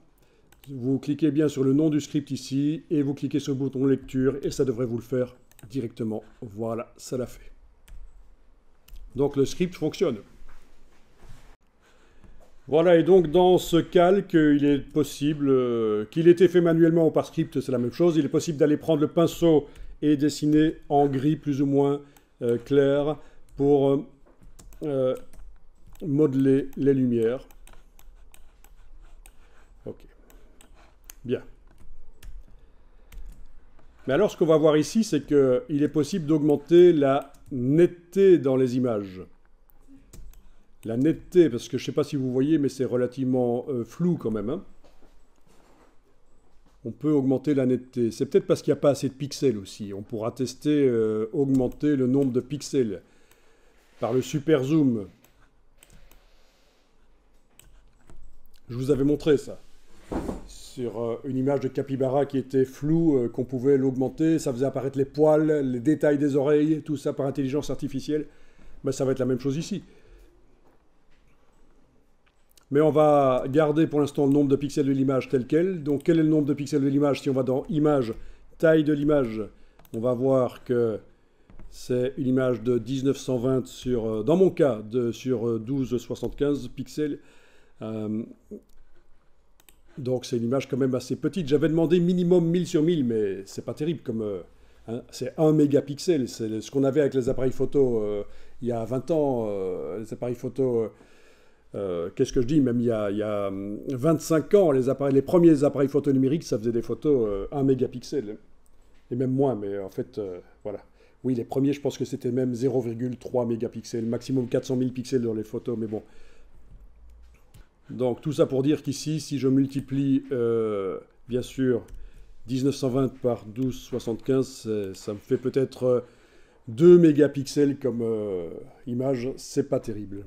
Vous cliquez bien sur le nom du script ici et vous cliquez sur le bouton lecture et ça devrait vous le faire directement. Voilà, ça l'a fait. Donc le script fonctionne. Voilà, et donc dans ce calque, il est possible qu'il ait été fait manuellement ou par script, c'est la même chose. Il est possible d'aller prendre le pinceau et dessiner en gris plus ou moins clair pour modeler les lumières. Ok. Bien. Mais alors, ce qu'on va voir ici, c'est qu'il est possible d'augmenter la netteté dans les images. La netteté, parce que je ne sais pas si vous voyez, mais c'est relativement flou quand même. Hein. On peut augmenter la netteté. C'est peut-être parce qu'il n'y a pas assez de pixels aussi. On pourra tester, augmenter le nombre de pixels par le super zoom. Je vous avais montré ça. Sur une image de capybara qui était floue, qu'on pouvait l'augmenter. Ça faisait apparaître les poils, les détails des oreilles, tout ça par intelligence artificielle. Ben, ça va être la même chose ici. Mais on va garder pour l'instant le nombre de pixels de l'image tel quel. Donc quel est le nombre de pixels de l'image? Si on va dans Image, taille de l'image, on va voir que c'est une image de 1920 sur, dans mon cas, sur 1275 pixels. Donc c'est une image quand même assez petite. J'avais demandé minimum 1000 sur 1000, mais c'est pas terrible comme... hein, c'est 1 mégapixel. C'est ce qu'on avait avec les appareils photo il y a 20 ans. Les appareils photo... qu'est-ce que je dis? Même il y a 25 ans, les premiers appareils photo numériques, ça faisait des photos 1 mégapixel. Et même moins, mais en fait, voilà. Oui, les premiers, je pense que c'était même 0,3 mégapixels, maximum 400 000 pixels dans les photos, mais bon. Donc tout ça pour dire qu'ici, si je multiplie, bien sûr, 1920 par 1275, ça me fait peut-être 2 mégapixels comme image, c'est pas terrible.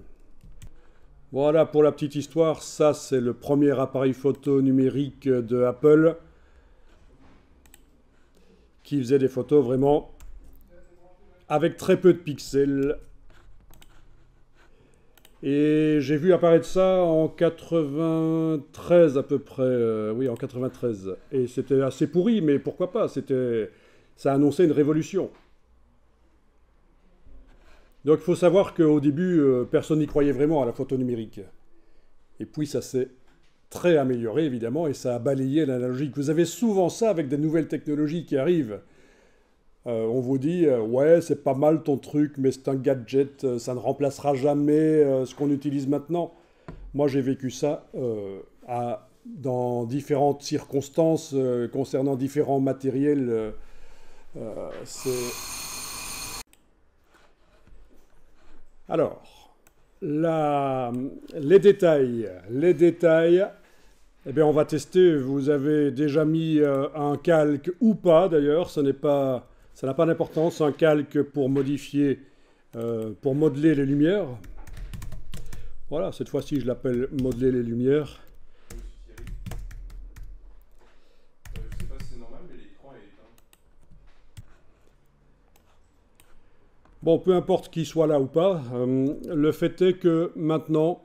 Voilà pour la petite histoire, ça c'est le premier appareil photo numérique de Apple qui faisait des photos vraiment avec très peu de pixels. Et j'ai vu apparaître ça en 93 à peu près, oui en 93. Et c'était assez pourri, mais pourquoi pas, ça annonçait une révolution. Donc il faut savoir qu'au début, personne n'y croyait vraiment à la photo numérique. Et puis ça s'est très amélioré évidemment et ça a balayé l'analogique. Vous avez souvent ça avec des nouvelles technologies qui arrivent. On vous dit ouais c'est pas mal ton truc mais c'est un gadget, ça ne remplacera jamais ce qu'on utilise maintenant. Moi j'ai vécu ça dans différentes circonstances concernant différents matériels. Alors, les détails. Eh bien, on va tester. Vous avez déjà mis un calque ou pas, d'ailleurs. Ça n'a pas d'importance. Un calque pour modifier, pour modeler les lumières. Voilà, cette fois-ci, je l'appelle modeler les lumières. Je sais pas si c'est normal, mais l'écran est éteint. Bon, peu importe qu'il soit là ou pas, le fait est que maintenant,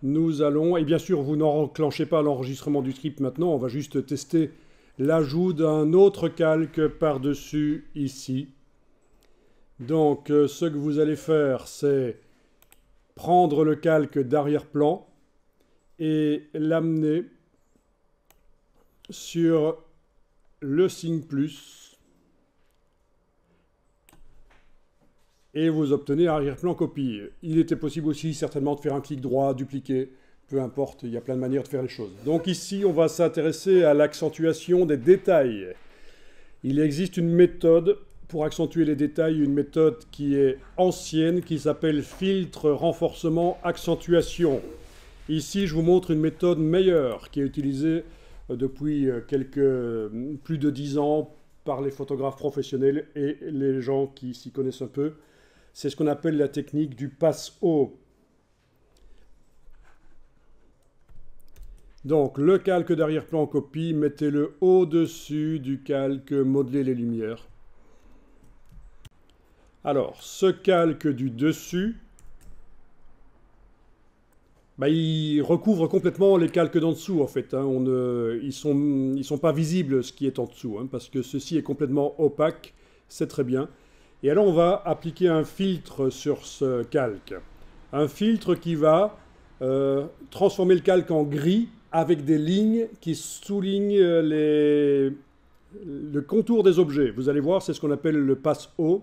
nous allons, et bien sûr, vous n'enclenchez pas l'enregistrement du script maintenant, on va juste tester l'ajout d'un autre calque par-dessus ici. Donc, ce que vous allez faire, c'est prendre le calque d'arrière-plan et l'amener sur le signe plus et vous obtenez arrière-plan copie. Il était possible aussi certainement de faire un clic droit, dupliquer, peu importe, il y a plein de manières de faire les choses. Donc ici, on va s'intéresser à l'accentuation des détails. Il existe une méthode pour accentuer les détails, une méthode qui est ancienne, qui s'appelle filtre, renforcement, accentuation. Ici, je vous montre une méthode meilleure qui est utilisée depuis plus de 10 ans par les photographes professionnels et les gens qui s'y connaissent un peu. C'est ce qu'on appelle la technique du passe-haut. Donc, le calque d'arrière-plan copie, mettez-le au-dessus du calque modeler les lumières. Alors, ce calque du dessus, il recouvre complètement les calques d'en dessous, en fait. Hein. Ils sont pas visibles, ce qui est en dessous, hein, parce que ceci est complètement opaque, c'est très bien. Et alors, on va appliquer un filtre sur ce calque. Un filtre qui va transformer le calque en gris avec des lignes qui soulignent le contour des objets. Vous allez voir, c'est ce qu'on appelle le passe-haut.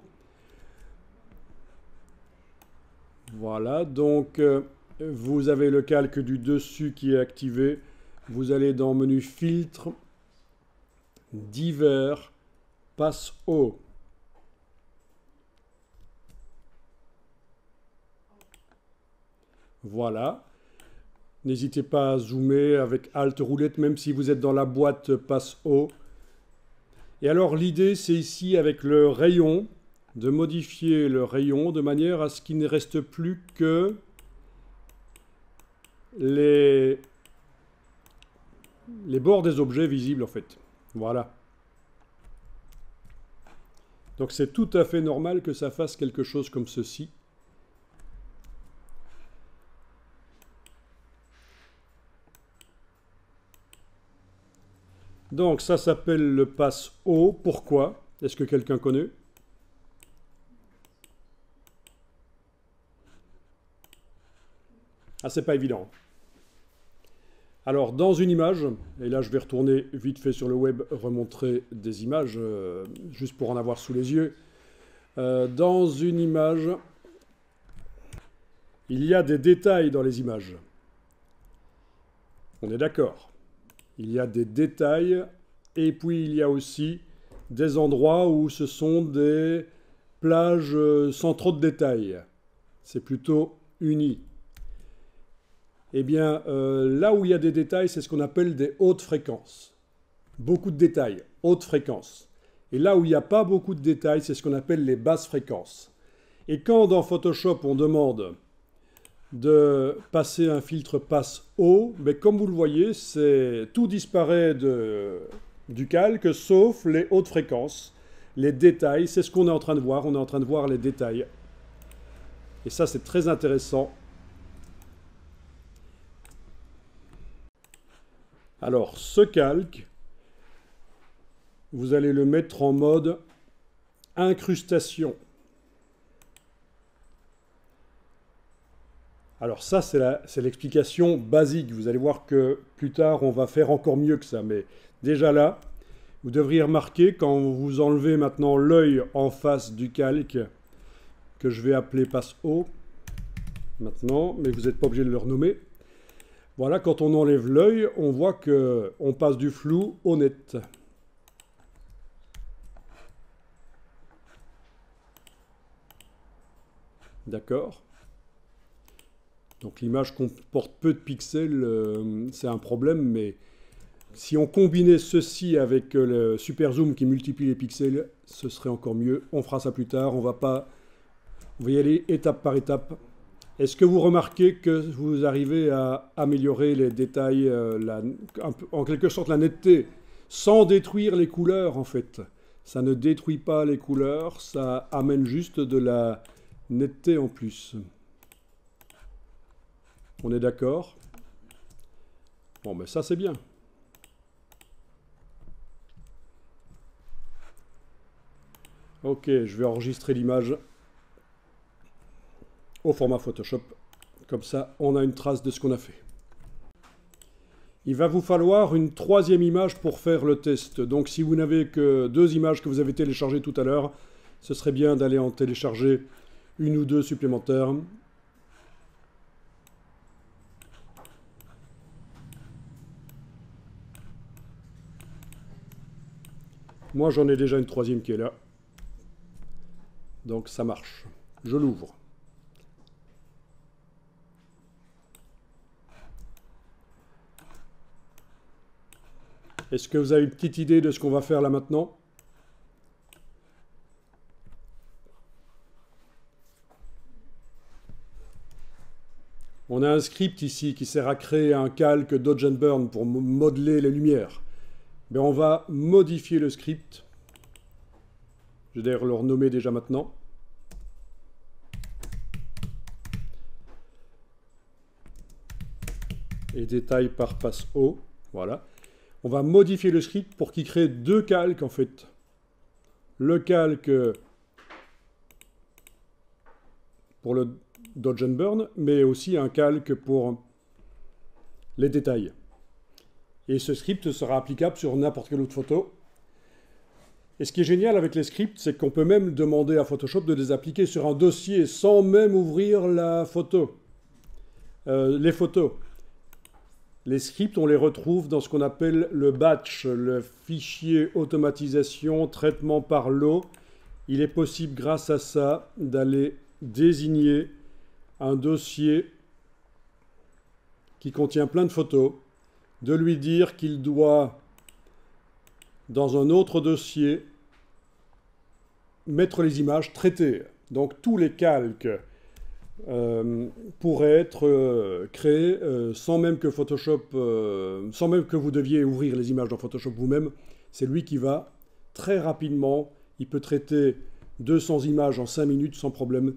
Voilà, donc vous avez le calque du dessus qui est activé. Vous allez dans menu filtre, divers, passe-haut. Voilà. N'hésitez pas à zoomer avec Alt roulette, même si vous êtes dans la boîte passe-haut. Et alors l'idée, c'est ici avec le rayon, de modifier le rayon de manière à ce qu'il ne reste plus que les bords des objets visibles en fait. Voilà. Donc c'est tout à fait normal que ça fasse quelque chose comme ceci. Donc ça s'appelle le passe-haut. Pourquoi? Est-ce que quelqu'un connaît? Ah, c'est pas évident. Alors, dans une image, et là je vais retourner vite fait sur le web, remontrer des images, juste pour en avoir sous les yeux. Dans une image, il y a des détails dans les images. On est d'accord. Il y a des détails, et puis il y a aussi des endroits où ce sont des plages sans trop de détails. C'est plutôt uni. Eh bien, là où il y a des détails, c'est ce qu'on appelle des hautes fréquences. Beaucoup de détails, hautes fréquences. Et là où il n'y a pas beaucoup de détails, c'est ce qu'on appelle les basses fréquences. Et quand dans Photoshop, on demande de passer un filtre passe-haut, mais comme vous le voyez, tout disparaît du calque, sauf les hautes fréquences, les détails. C'est ce qu'on est en train de voir. On est en train de voir les détails. Et ça, c'est très intéressant. Alors, ce calque, vous allez le mettre en mode incrustation. Alors ça, c'est l'explication basique. Vous allez voir que plus tard, on va faire encore mieux que ça. Mais déjà là, vous devriez remarquer, quand vous enlevez maintenant l'œil en face du calque, que je vais appeler passe-haut, maintenant, mais vous n'êtes pas obligé de le renommer. Voilà, quand on enlève l'œil, on voit qu'on passe du flou au net. D'accord? Donc l'image comporte peu de pixels, c'est un problème, mais Si on combinait ceci avec le super zoom qui multiplie les pixels, ce serait encore mieux. On fera ça plus tard, on va y aller étape par étape. Est-ce que vous remarquez que vous arrivez à améliorer les détails, en quelque sorte la netteté, sans détruire les couleurs en fait? Ça ne détruit pas les couleurs, ça amène juste de la netteté en plus. On est d'accord? Bon, ben ça c'est bien. Ok, je vais enregistrer l'image au format Photoshop. Comme ça, on a une trace de ce qu'on a fait. Il va vous falloir une troisième image pour faire le test. Donc si vous n'avez que 2 images que vous avez téléchargées tout à l'heure, ce serait bien d'aller en télécharger 1 ou 2 supplémentaires. Moi, j'en ai déjà une troisième qui est là. Donc ça marche. Je l'ouvre. Est-ce que vous avez une petite idée de ce qu'on va faire là maintenant? On a un script ici qui sert à créer un calque Dodge and Burn pour modeler les lumières. Mais on va modifier le script. Je vais d'ailleurs le renommer déjà maintenant. Et détail par passe haut. Voilà. On va modifier le script pour qu'il crée 2 calques en fait. Le calque pour le Dodge and Burn, mais aussi un calque pour les détails. Et ce script sera applicable sur n'importe quelle autre photo. Et ce qui est génial avec les scripts, c'est qu'on peut même demander à Photoshop de les appliquer sur un dossier sans même ouvrir la photo. Les photos. Les scripts, on les retrouve dans ce qu'on appelle le batch, le fichier automatisation, traitement par lot. Il est possible, grâce à ça, d'aller désigner un dossier qui contient plein de photos, de lui dire qu'il doit, dans un autre dossier, mettre les images traitées. Donc tous les calques pourraient être créés sans même que Photoshop, sans même que vous deviez ouvrir les images dans Photoshop vous-même. C'est lui qui va très rapidement, il peut traiter 200 images en 5 minutes sans problème.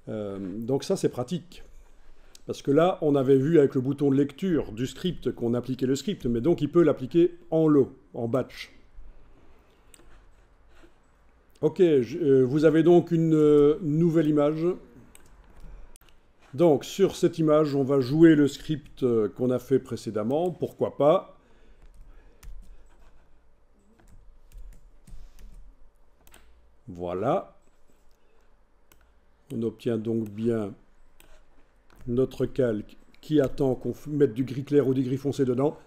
Donc ça c'est pratique. Parce que là, on avait vu avec le bouton de lecture du script qu'on appliquait le script, mais donc il peut l'appliquer en lot, en batch. Ok, vous avez donc une nouvelle image. Donc sur cette image, on va jouer le script qu'on a fait précédemment, pourquoi pas. Voilà. On obtient donc bien notre calque qui attend qu'on mette du gris clair ou du gris foncé dedans.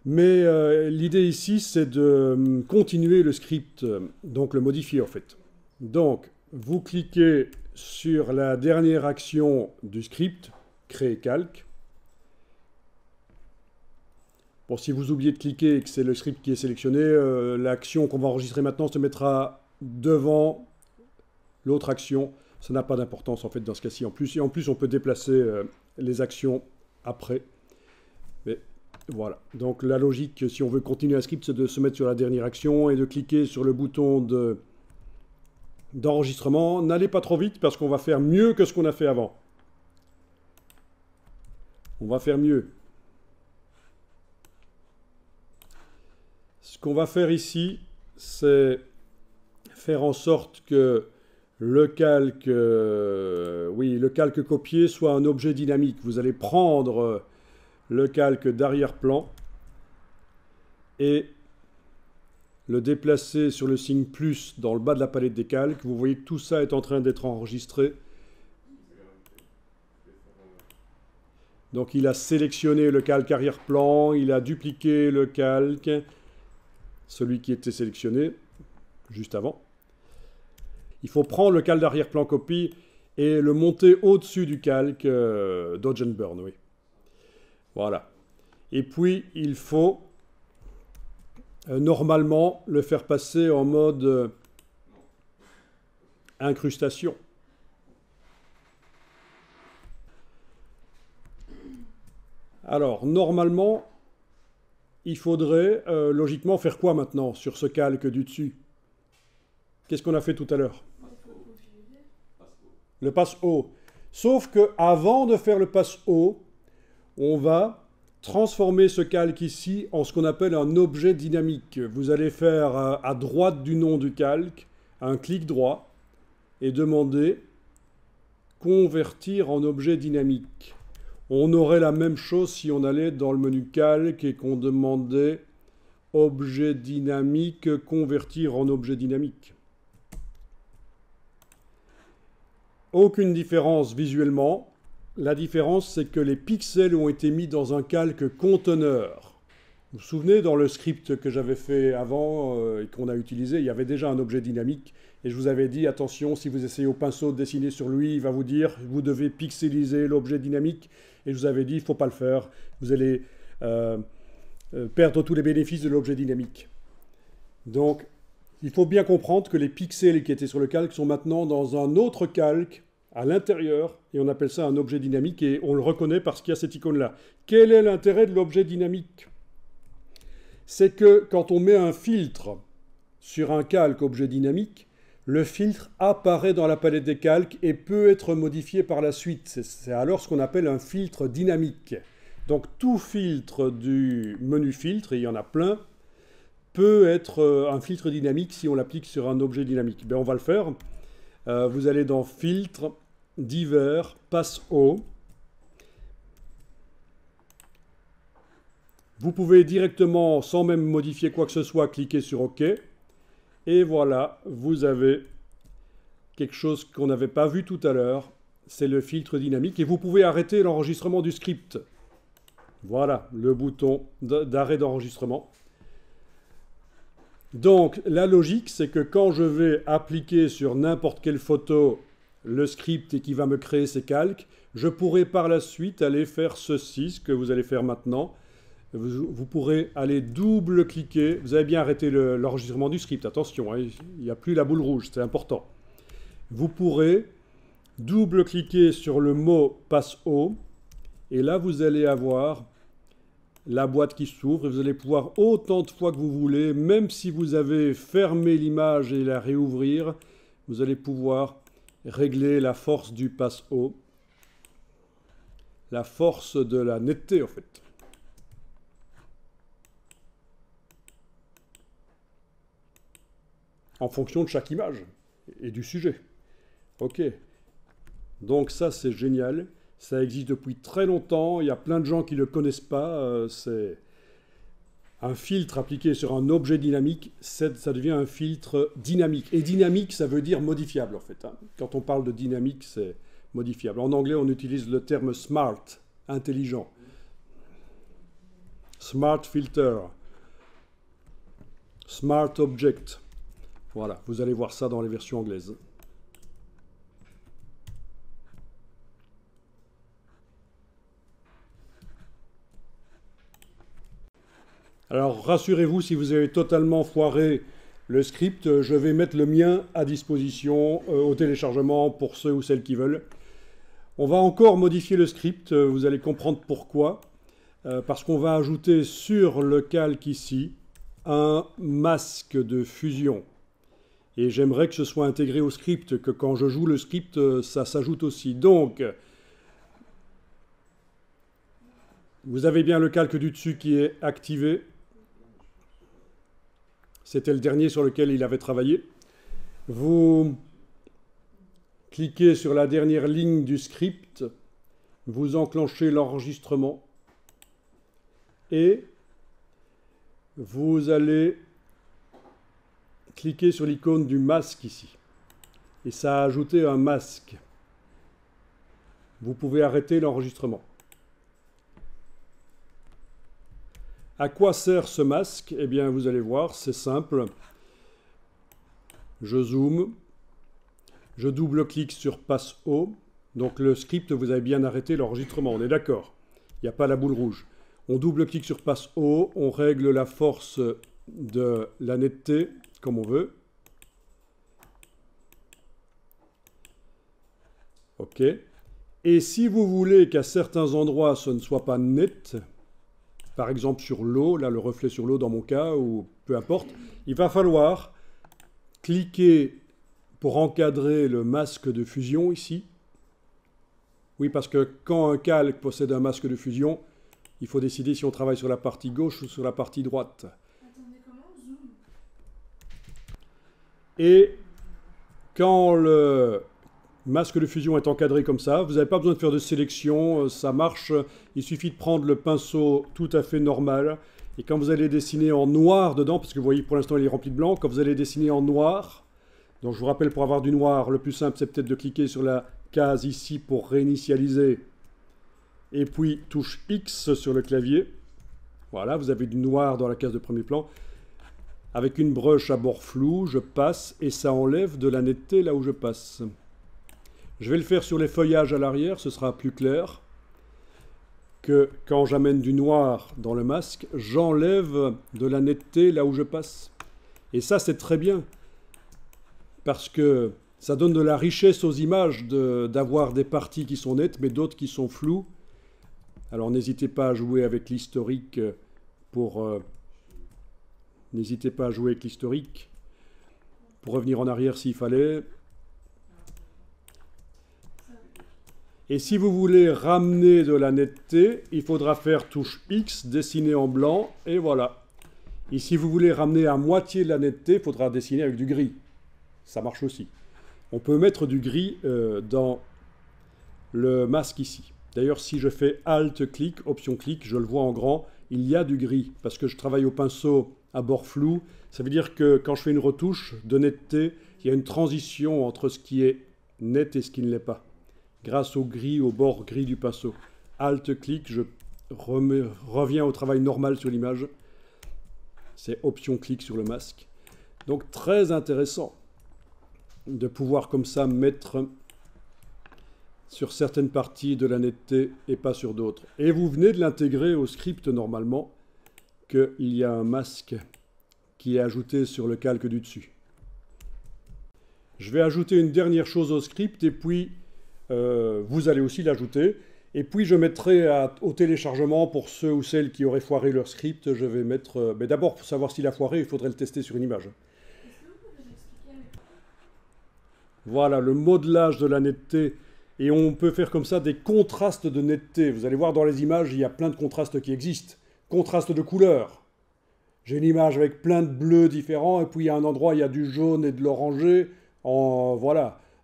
Mais l'idée ici, c'est de continuer le script, donc le modifier en fait. Donc, vous cliquez sur la dernière action du script, créer calque. Bon, si vous oubliez de cliquer et que c'est le script qui est sélectionné, l'action qu'on va enregistrer maintenant se mettra devant l'autre action. Ça n'a pas d'importance en fait dans ce cas-ci. En plus, on peut déplacer les actions après. Mais voilà. Donc la logique, si on veut continuer un script, c'est de se mettre sur la dernière action et de cliquer sur le bouton d'enregistrement. N'allez pas trop vite parce qu'on va faire mieux que ce qu'on a fait avant. On va faire mieux. Ce qu'on va faire ici, c'est faire en sorte que le calque, le calque copié soit un objet dynamique. Vous allez prendre le calque d'arrière-plan et le déplacer sur le signe plus dans le bas de la palette des calques. Vous voyez que tout ça est en train d'être enregistré. Donc il a sélectionné le calque arrière-plan, il a dupliqué le calque, celui qui était sélectionné juste avant. Il faut prendre le calque d'arrière-plan copie et le monter au-dessus du calque Dodge and Burn, oui. Voilà. Et puis, il faut normalement le faire passer en mode incrustation. Alors, normalement, il faudrait logiquement faire quoi maintenant sur ce calque du dessus? Qu'est-ce qu'on a fait tout à l'heure? Le passe haut. Sauf qu'avant de faire le passe haut, on va transformer ce calque ici en ce qu'on appelle un objet dynamique. Vous allez faire à droite du nom du calque un clic droit et demander convertir en objet dynamique. On aurait la même chose si on allait dans le menu calque et qu'on demandait objet dynamique, convertir en objet dynamique. Aucune différence visuellement. La différence, c'est que les pixels ont été mis dans un calque conteneur. Vous vous souvenez, dans le script que j'avais fait avant et qu'on a utilisé, il y avait déjà un objet dynamique. Et je vous avais dit, attention, si vous essayez au pinceau de dessiner sur lui, il va vous dire, vous devez pixeliser l'objet dynamique. Et je vous avais dit, il ne faut pas le faire. Vous allez perdre tous les bénéfices de l'objet dynamique. Donc, il faut bien comprendre que les pixels qui étaient sur le calque sont maintenant dans un autre calque à l'intérieur, et on appelle ça un objet dynamique, et on le reconnaît parce qu'il y a cette icône-là. Quel est l'intérêt de l'objet dynamique? C'est que quand on met un filtre sur un calque objet dynamique, le filtre apparaît dans la palette des calques et peut être modifié par la suite. C'est alors ce qu'on appelle un filtre dynamique. Donc tout filtre du menu filtre, et il y en a plein, peut être un filtre dynamique si on l'applique sur un objet dynamique. Ben, on va le faire. Vous allez dans Filtre, Divers, Passe haut. Vous pouvez directement, sans même modifier quoi que ce soit, cliquer sur OK. Et voilà, vous avez quelque chose qu'on n'avait pas vu tout à l'heure. C'est le filtre dynamique. Et vous pouvez arrêter l'enregistrement du script. Voilà, le bouton d'arrêt d'enregistrement. Donc, la logique, c'est que quand je vais appliquer sur n'importe quelle photo le script et qui va me créer ces calques, je pourrai par la suite aller faire ceci, ce que vous allez faire maintenant. Vous pourrez aller double-cliquer. Vous avez bien arrêté l'enregistrement du script, attention, hein, il n'y a plus la boule rouge, c'est important. Vous pourrez double-cliquer sur le mot « passe haut » et là, vous allez avoir la boîte qui s'ouvre et vous allez pouvoir autant de fois que vous voulez, même si vous avez fermé l'image et la réouvrir, vous allez pouvoir régler la force du passe haut, la force de la netteté en fait. En fonction de chaque image et du sujet. Ok. Donc ça c'est génial. Ça existe depuis très longtemps, il y a plein de gens qui ne le connaissent pas. C'est un filtre appliqué sur un objet dynamique, ça devient un filtre dynamique. Et dynamique, ça veut dire modifiable en fait. Hein. Quand on parle de dynamique, c'est modifiable. En anglais, on utilise le terme smart, intelligent. Smart filter. Smart object. Voilà, vous allez voir ça dans les versions anglaises. Alors, rassurez-vous, si vous avez totalement foiré le script, je vais mettre le mien à disposition au téléchargement pour ceux ou celles qui veulent. On va encore modifier le script, vous allez comprendre pourquoi. Parce qu'on va ajouter sur le calque ici un masque de fusion. Et j'aimerais que ce soit intégré au script, que quand je joue le script, ça s'ajoute aussi. Donc, vous avez bien le calque du dessus qui est activé. C'était le dernier sur lequel il avait travaillé. Vous cliquez sur la dernière ligne du script, vous enclenchez l'enregistrement et vous allez cliquer sur l'icône du masque ici. Et ça a ajouté un masque. Vous pouvez arrêter l'enregistrement. À quoi sert ce masque? Eh bien, vous allez voir, c'est simple. Je zoome, je double-clique sur passe haut. Donc le script, vous avez bien arrêté l'enregistrement, on est d'accord. Il n'y a pas la boule rouge. On double-clique sur passe haut, on règle la force de la netteté comme on veut. OK. Et si vous voulez qu'à certains endroits ce ne soit pas net, par exemple sur l'eau, là le reflet sur l'eau dans mon cas, ou peu importe, il va falloir cliquer pour encadrer le masque de fusion ici. Oui, parce que quand un calque possède un masque de fusion, il faut décider si on travaille sur la partie gauche ou sur la partie droite. Attendez, comment zoom? Et quand le masque de fusion est encadré comme ça, vous n'avez pas besoin de faire de sélection, ça marche, il suffit de prendre le pinceau tout à fait normal, et quand vous allez dessiner en noir dedans, parce que vous voyez pour l'instant il est rempli de blanc, quand vous allez dessiner en noir, donc je vous rappelle pour avoir du noir, le plus simple c'est peut-être de cliquer sur la case ici pour réinitialiser, et puis touche X sur le clavier, voilà, vous avez du noir dans la case de premier plan. Avec une brush à bord flou, je passe, et ça enlève de la netteté là où je passe. Je vais le faire sur les feuillages à l'arrière, ce sera plus clair que quand j'amène du noir dans le masque, j'enlève de la netteté là où je passe. Et ça, c'est très bien, parce que ça donne de la richesse aux images d'avoir des parties qui sont nettes, mais d'autres qui sont floues. Alors n'hésitez pas à jouer avec l'historique pour... N'hésitez pas à jouer avec l'historique pour revenir en arrière s'il fallait. Et si vous voulez ramener de la netteté, il faudra faire touche X, dessiner en blanc, et voilà. Et si vous voulez ramener à moitié de la netteté, il faudra dessiner avec du gris. Ça marche aussi. On peut mettre du gris dans le masque ici. D'ailleurs, si je fais Alt-clic, Option-clic, je le vois en grand, il y a du gris, parce que je travaille au pinceau à bord flou. Ça veut dire que quand je fais une retouche de netteté, il y a une transition entre ce qui est net et ce qui ne l'est pas, grâce au gris, au bord gris du pinceau. Alt-clic, je reviens au travail normal sur l'image. C'est Option-clic sur le masque. Donc très intéressant de pouvoir comme ça mettre sur certaines parties de la netteté et pas sur d'autres. Et vous venez de l'intégrer au script normalement, qu'il y a un masque qui est ajouté sur le calque du dessus. Je vais ajouter une dernière chose au script et puis vous allez aussi l'ajouter. Et puis je mettrai au téléchargement pour ceux ou celles qui auraient foiré leur script, je vais mettre... mais d'abord, pour savoir s'il a foiré, il faudrait le tester sur une image. Est-ce que vous pouvez m'expliquer avec... Voilà, le modelage de la netteté. Et on peut faire comme ça des contrastes de netteté. Vous allez voir dans les images, il y a plein de contrastes qui existent. Contraste de couleurs. J'ai une image avec plein de bleus différents, et puis il y a un endroit, il y a du jaune et de l'orangé, en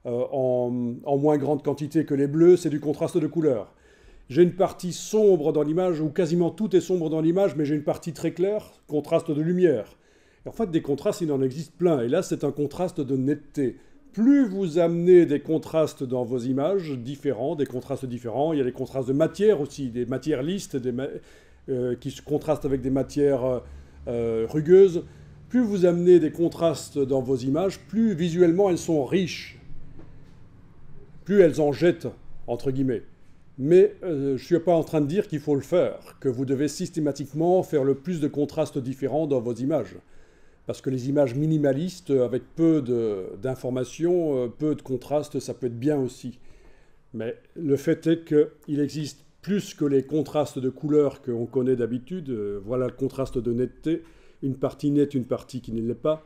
moins grande quantité que les bleus, c'est du contraste de couleurs. J'ai une partie sombre dans l'image, où quasiment tout est sombre dans l'image, mais j'ai une partie très claire, contraste de lumière. Et en fait, des contrastes, il en existe plein, et là, c'est un contraste de netteté. Plus vous amenez des contrastes dans vos images différents, des contrastes différents, il y a des contrastes de matière aussi, des matières lisses, qui se contrastent avec des matières rugueuses. Plus vous amenez des contrastes dans vos images, plus visuellement elles sont riches, plus elles en jettent, entre guillemets. Mais je ne suis pas en train de dire qu'il faut le faire, que vous devez systématiquement faire le plus de contrastes différents dans vos images. Parce que les images minimalistes, avec peu d'informations, peu de contrastes, ça peut être bien aussi. Mais le fait est qu'il existe plus que les contrastes de couleurs qu'on connaît d'habitude. Voilà le contraste de netteté, une partie nette, une partie qui ne l'est pas.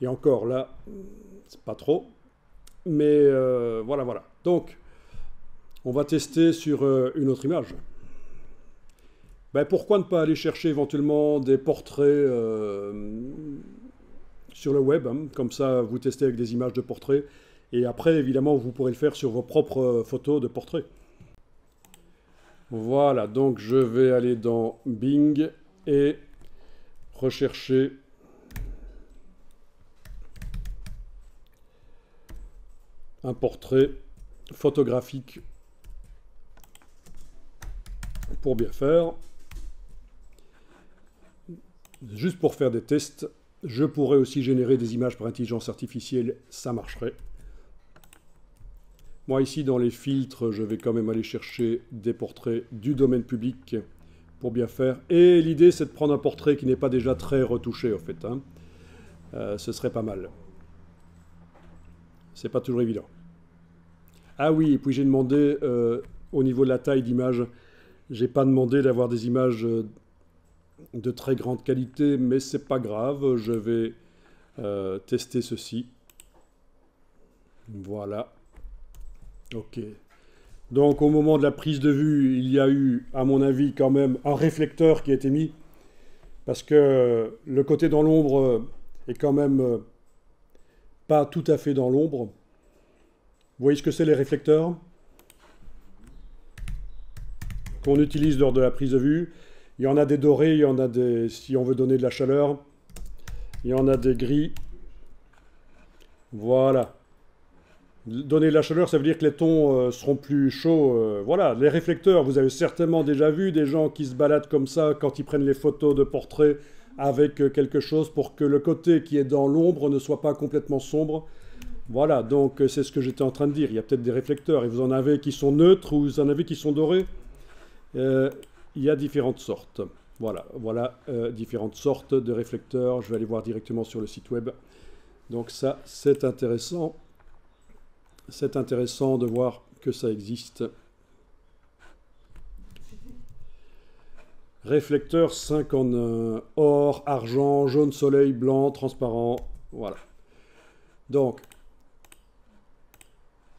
Et encore là, c'est pas trop. Mais voilà. Donc, on va tester sur une autre image. Ben, pourquoi ne pas aller chercher éventuellement des portraits sur le web, hein, comme ça vous testez avec des images de portraits, et après évidemment vous pourrez le faire sur vos propres photos de portraits. Voilà, donc je vais aller dans Bing et rechercher un portrait photographique pour bien faire. Juste pour faire des tests, je pourrais aussi générer des images par intelligence artificielle, ça marcherait. Moi ici dans les filtres, je vais quand même aller chercher des portraits du domaine public pour bien faire. Et l'idée c'est de prendre un portrait qui n'est pas déjà très retouché en fait, hein. Ce serait pas mal. C'est pas toujours évident. Ah oui, et puis j'ai demandé au niveau de la taille d'image, j'ai pas demandé d'avoir des images de très grande qualité, mais c'est pas grave, je vais tester ceci. Voilà. Ok. Donc au moment de la prise de vue, il y a eu, à mon avis, quand même un réflecteur qui a été mis, parce que le côté dans l'ombre est quand même pas tout à fait dans l'ombre. Vous voyez ce que c'est les réflecteurs qu'on utilise lors de la prise de vue? Il y en a des dorés, il y en a des, si on veut donner de la chaleur, il y en a des gris. Voilà. Donner de la chaleur, ça veut dire que les tons seront plus chauds. Voilà, les réflecteurs, vous avez certainement déjà vu des gens qui se baladent comme ça quand ils prennent les photos de portraits avec quelque chose pour que le côté qui est dans l'ombre ne soit pas complètement sombre. Voilà, donc c'est ce que j'étais en train de dire. Il y a peut-être des réflecteurs et vous en avez qui sont neutres ou vous en avez qui sont dorés. Il y a différentes sortes. Voilà, voilà différentes sortes de réflecteurs. Je vais aller voir directement sur le site web. Donc ça, c'est intéressant. C'est intéressant de voir que ça existe. Réflecteur 5 en 1, or, argent, jaune soleil, blanc, transparent. Voilà. Donc,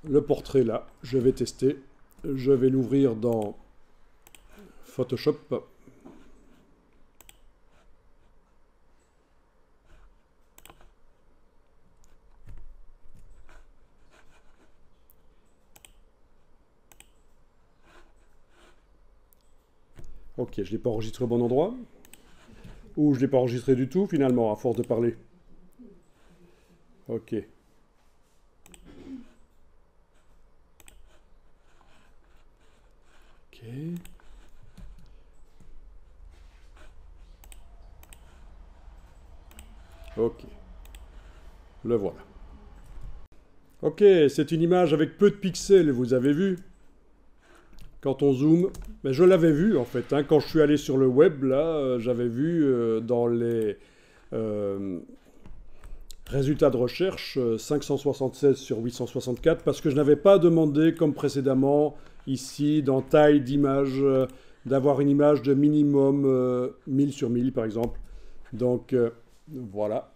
le portrait là, je vais tester. Je vais l'ouvrir dans Photoshop. Ok, je ne l'ai pas enregistré au bon endroit. Ou je ne l'ai pas enregistré du tout, finalement, à force de parler. Ok. Ok. Ok. Le voilà. Ok, c'est une image avec peu de pixels, vous avez vu. Quand on zoome, mais je l'avais vu en fait, hein, quand je suis allé sur le web, là, j'avais vu dans les résultats de recherche 576 sur 864, parce que je n'avais pas demandé, comme précédemment, ici, dans taille d'image, d'avoir une image de minimum 1000 sur 1000, par exemple. Donc, voilà.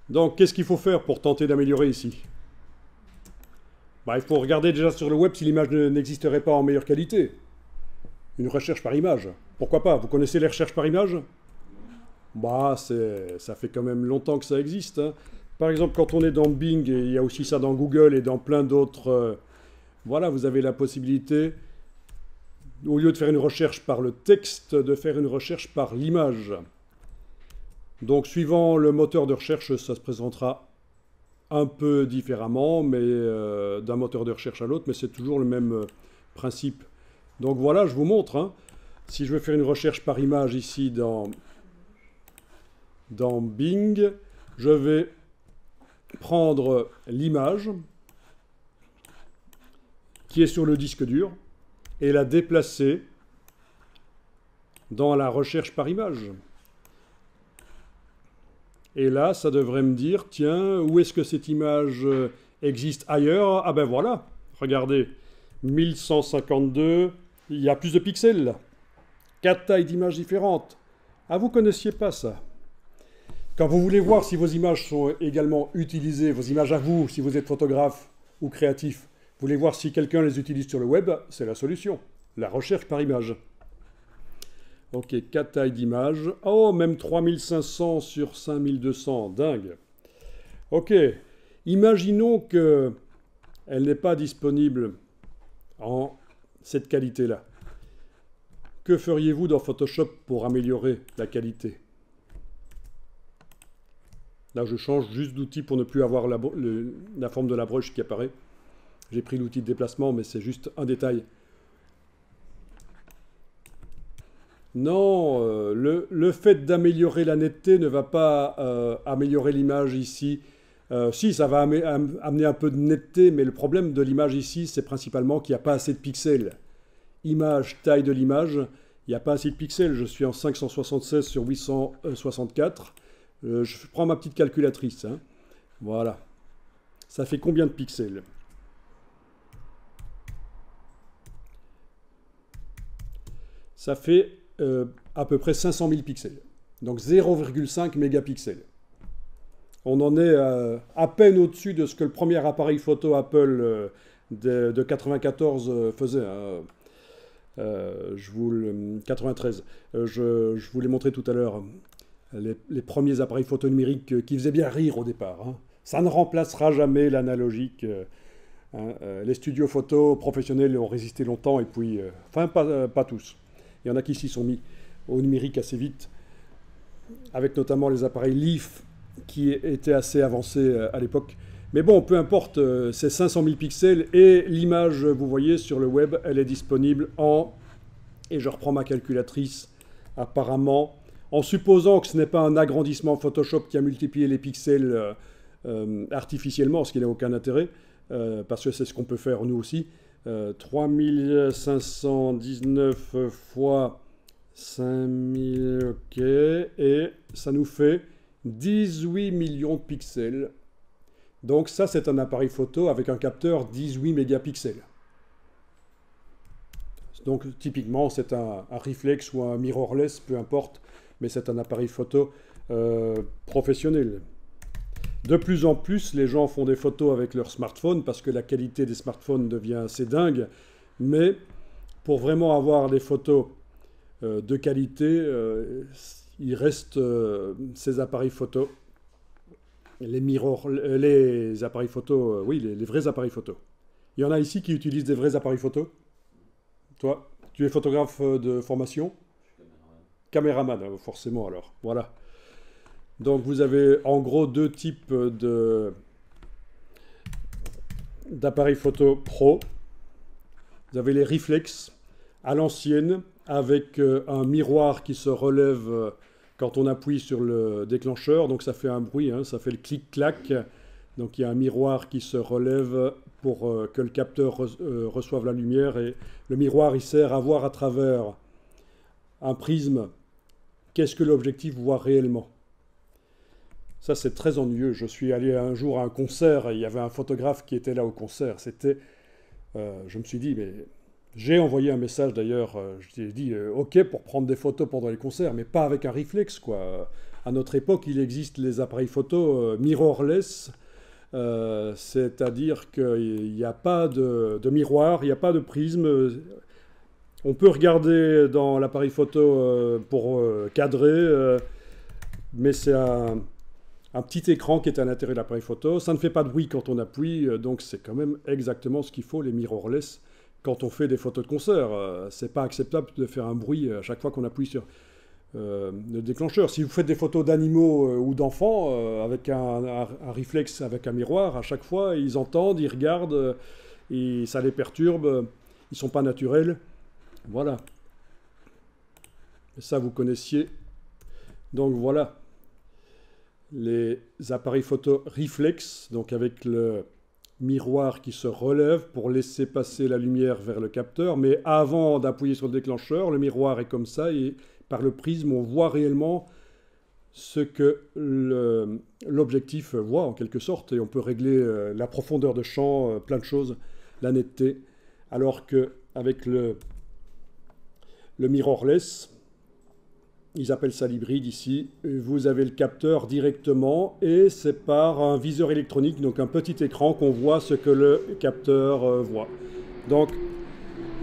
Donc, qu'est-ce qu'il faut faire pour tenter d'améliorer ici? Bah, il faut regarder déjà sur le web si l'image n'existerait pas en meilleure qualité. Une recherche par image. Pourquoi pas? Vous connaissez les recherches par image? Bah, ça fait quand même longtemps que ça existe, hein. Par exemple, quand on est dans Bing, et il y a aussi ça dans Google et dans plein d'autres... voilà, vous avez la possibilité, au lieu de faire une recherche par le texte, de faire une recherche par l'image. Donc, suivant le moteur de recherche, ça se présentera un peu différemment, mais d'un moteur de recherche à l'autre, mais c'est toujours le même principe. Donc voilà, je vous montre, hein. Si je veux faire une recherche par image ici dans Bing, je vais prendre l'image qui est sur le disque dur et la déplacer dans la recherche par image. Et là, ça devrait me dire, tiens, où est-ce que cette image existe ailleurs? Ah ben voilà, regardez, 1152, il y a plus de pixels là. 4 tailles d'images différentes. Ah, vous ne connaissiez pas ça? Quand vous voulez voir si vos images sont également utilisées, vos images à vous, si vous êtes photographe ou créatif, vous voulez voir si quelqu'un les utilise sur le web, c'est la solution, la recherche par image. Ok, 4 tailles d'images. Oh, même 3500 sur 5200, dingue. Ok, imaginons qu'elle n'est pas disponible en cette qualité-là. Que feriez-vous dans Photoshop pour améliorer la qualité? Là, je change juste d'outil pour ne plus avoir la forme de la broche qui apparaît. J'ai pris l'outil de déplacement, mais c'est juste un détail. Non, le fait d'améliorer la netteté ne va pas améliorer l'image ici Si, ça va amener un peu de netteté, mais le problème de l'image ici, c'est principalement qu'il n'y a pas assez de pixels. Image, taille de l'image, il n'y a pas assez de pixels. Je suis en 576 sur 864. Je prends ma petite calculatrice. Hein. Voilà. Ça fait combien de pixels? Ça fait à peu près 500 000 pixels. Donc 0,5 mégapixels. On en est à peine au-dessus de ce que le premier appareil photo Apple de 94 faisait. Hein. 93. Je vous l'ai montré tout à l'heure. Les premiers appareils photo numériques qui faisaient bien rire au départ. Hein. Ça ne remplacera jamais l'analogique. Les studios photo professionnels ont résisté longtemps, et puis, enfin, pas tous. Il y en a qui s'y sont mis au numérique assez vite, avec notamment les appareils Leaf, qui étaient assez avancés à l'époque. Mais bon, peu importe, c'est 500 000 pixels, et l'image, vous voyez, sur le web, elle est disponible en... Et je reprends ma calculatrice, apparemment, en supposant que ce n'est pas un agrandissement Photoshop qui a multiplié les pixels artificiellement, ce qui n'a aucun intérêt, parce que c'est ce qu'on peut faire nous aussi. 3519 fois 5000, ok, et ça nous fait 18 millions de pixels. Donc ça, c'est un appareil photo avec un capteur 18 mégapixels. Donc typiquement, c'est un reflex ou un mirrorless, peu importe, mais c'est un appareil photo professionnel. De plus en plus, les gens font des photos avec leur smartphone parce que la qualité des smartphones devient assez dingue. Mais pour vraiment avoir des photos de qualité, il reste ces appareils photo. Les appareils photo, oui, les vrais appareils photo. Il y en a ici qui utilisent des vrais appareils photo. Toi, tu es photographe de formation? Caméraman, forcément alors. Voilà. Donc vous avez en gros deux types d'appareils photo pro. Vous avez les reflex à l'ancienne avec un miroir qui se relève quand on appuie sur le déclencheur. Donc ça fait un bruit, hein, ça fait le clic-clac. Donc il y a un miroir qui se relève pour que le capteur reçoive la lumière. Et le miroir, il sert à voir à travers un prisme qu'est-ce que l'objectif voit réellement. Ça, c'est très ennuyeux. Je suis allé un jour à un concert et il y avait un photographe qui était là au concert. Je me suis dit, mais j'ai envoyé un message d'ailleurs. Je lui ai dit, OK pour prendre des photos pendant les concerts, mais pas avec un reflex, quoi. À notre époque, il existe les appareils photo mirrorless, c'est-à-dire qu'il n'y a pas de miroir, il n'y a pas de prisme. On peut regarder dans l'appareil photo pour cadrer, mais c'est un petit écran qui est à l'intérieur de l'appareil photo. Ça ne fait pas de bruit quand on appuie, donc c'est quand même exactement ce qu'il faut, les mirrorless, quand on fait des photos de concert. C'est pas acceptable de faire un bruit à chaque fois qu'on appuie sur le déclencheur. Si vous faites des photos d'animaux ou d'enfants avec un réflexe, avec un miroir, à chaque fois, ils entendent, ils regardent, et ça les perturbe, ils sont pas naturels. Voilà. Et ça, vous connaissiez. Donc voilà. Les appareils photo reflex, donc avec le miroir qui se relève pour laisser passer la lumière vers le capteur, mais avant d'appuyer sur le déclencheur, le miroir est comme ça, et par le prisme, on voit réellement ce que l'objectif voit, en quelque sorte, et on peut régler la profondeur de champ, plein de choses, la netteté, alors qu'avec le mirrorless, ils appellent ça l'hybride ici. Vous avez le capteur directement et c'est par un viseur électronique, donc un petit écran qu'on voit ce que le capteur voit. Donc,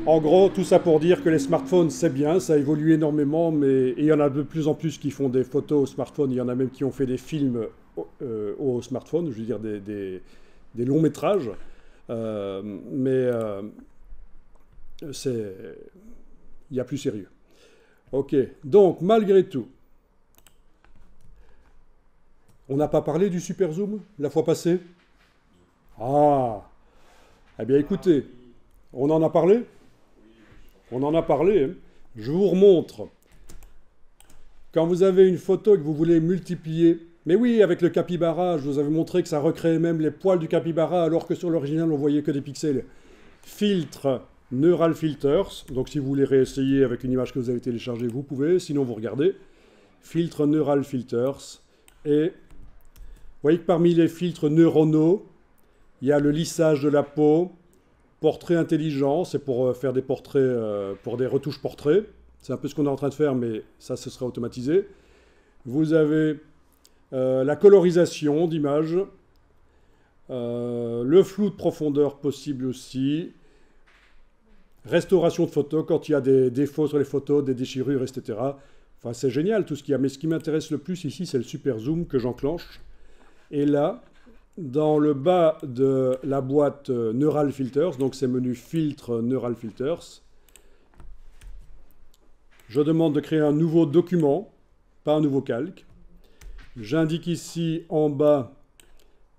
en gros, tout ça pour dire que les smartphones, c'est bien, ça évolue énormément, mais il y en a de plus en plus qui font des photos au smartphone. Il y en a même qui ont fait des films au smartphone, je veux dire des longs métrages. Mais il y a plus sérieux. Ok, donc malgré tout, on n'a pas parlé du super zoom la fois passée? Ah, eh bien écoutez, on en a parlé? On en a parlé, hein. Je vous remontre. Quand vous avez une photo et que vous voulez multiplier Mais oui, avec le capybara, je vous avais montré que ça recréait même les poils du capybara, alors que sur l'original, on voyait que des pixels. Filtre Neural Filters. Donc si vous voulez réessayer avec une image que vous avez téléchargée, vous pouvez. Sinon, vous regardez. Filtre Neural Filters. Et vous voyez que parmi les filtres neuronaux, il y a le lissage de la peau, portrait intelligent, c'est pour faire des portraits, pour des retouches portraits. C'est un peu ce qu'on est en train de faire, mais ça, ce sera automatisé. Vous avez la colorisation d'image, le flou de profondeur possible aussi, restauration de photos quand il y a des défauts sur les photos, des déchirures, etc. Enfin, c'est génial tout ce qu'il y a, mais ce qui m'intéresse le plus ici, c'est le super zoom que j'enclenche. Et là, dans le bas de la boîte Neural Filters, donc c'est menu Filtre Neural Filters, je demande de créer un nouveau document, pas un nouveau calque. J'indique ici en bas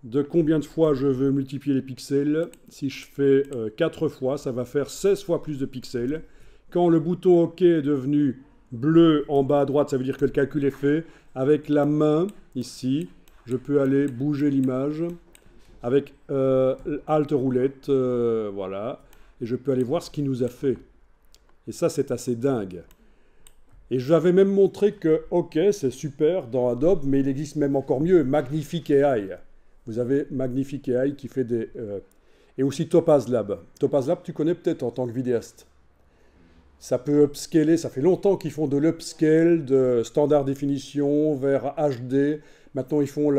de combien de fois je veux multiplier les pixels. Si je fais 4 fois, ça va faire 16 fois plus de pixels. Quand le bouton OK est devenu bleu en bas à droite, ça veut dire que le calcul est fait. Avec la main, ici, je peux aller bouger l'image avec Alt roulette, voilà. Et je peux aller voir ce qu'il nous a fait. Et ça, c'est assez dingue. Et je vous avais même montré que, ok, c'est super dans Adobe, mais il existe même encore mieux, Magnific AI. Vous avez Magnific AI qui fait des... et aussi Topaz Lab. Topaz Lab, tu connais peut-être en tant que vidéaste. Ça peut upscaler, ça fait longtemps qu'ils font de l'upscale, de standard définition vers HD. Maintenant, ils font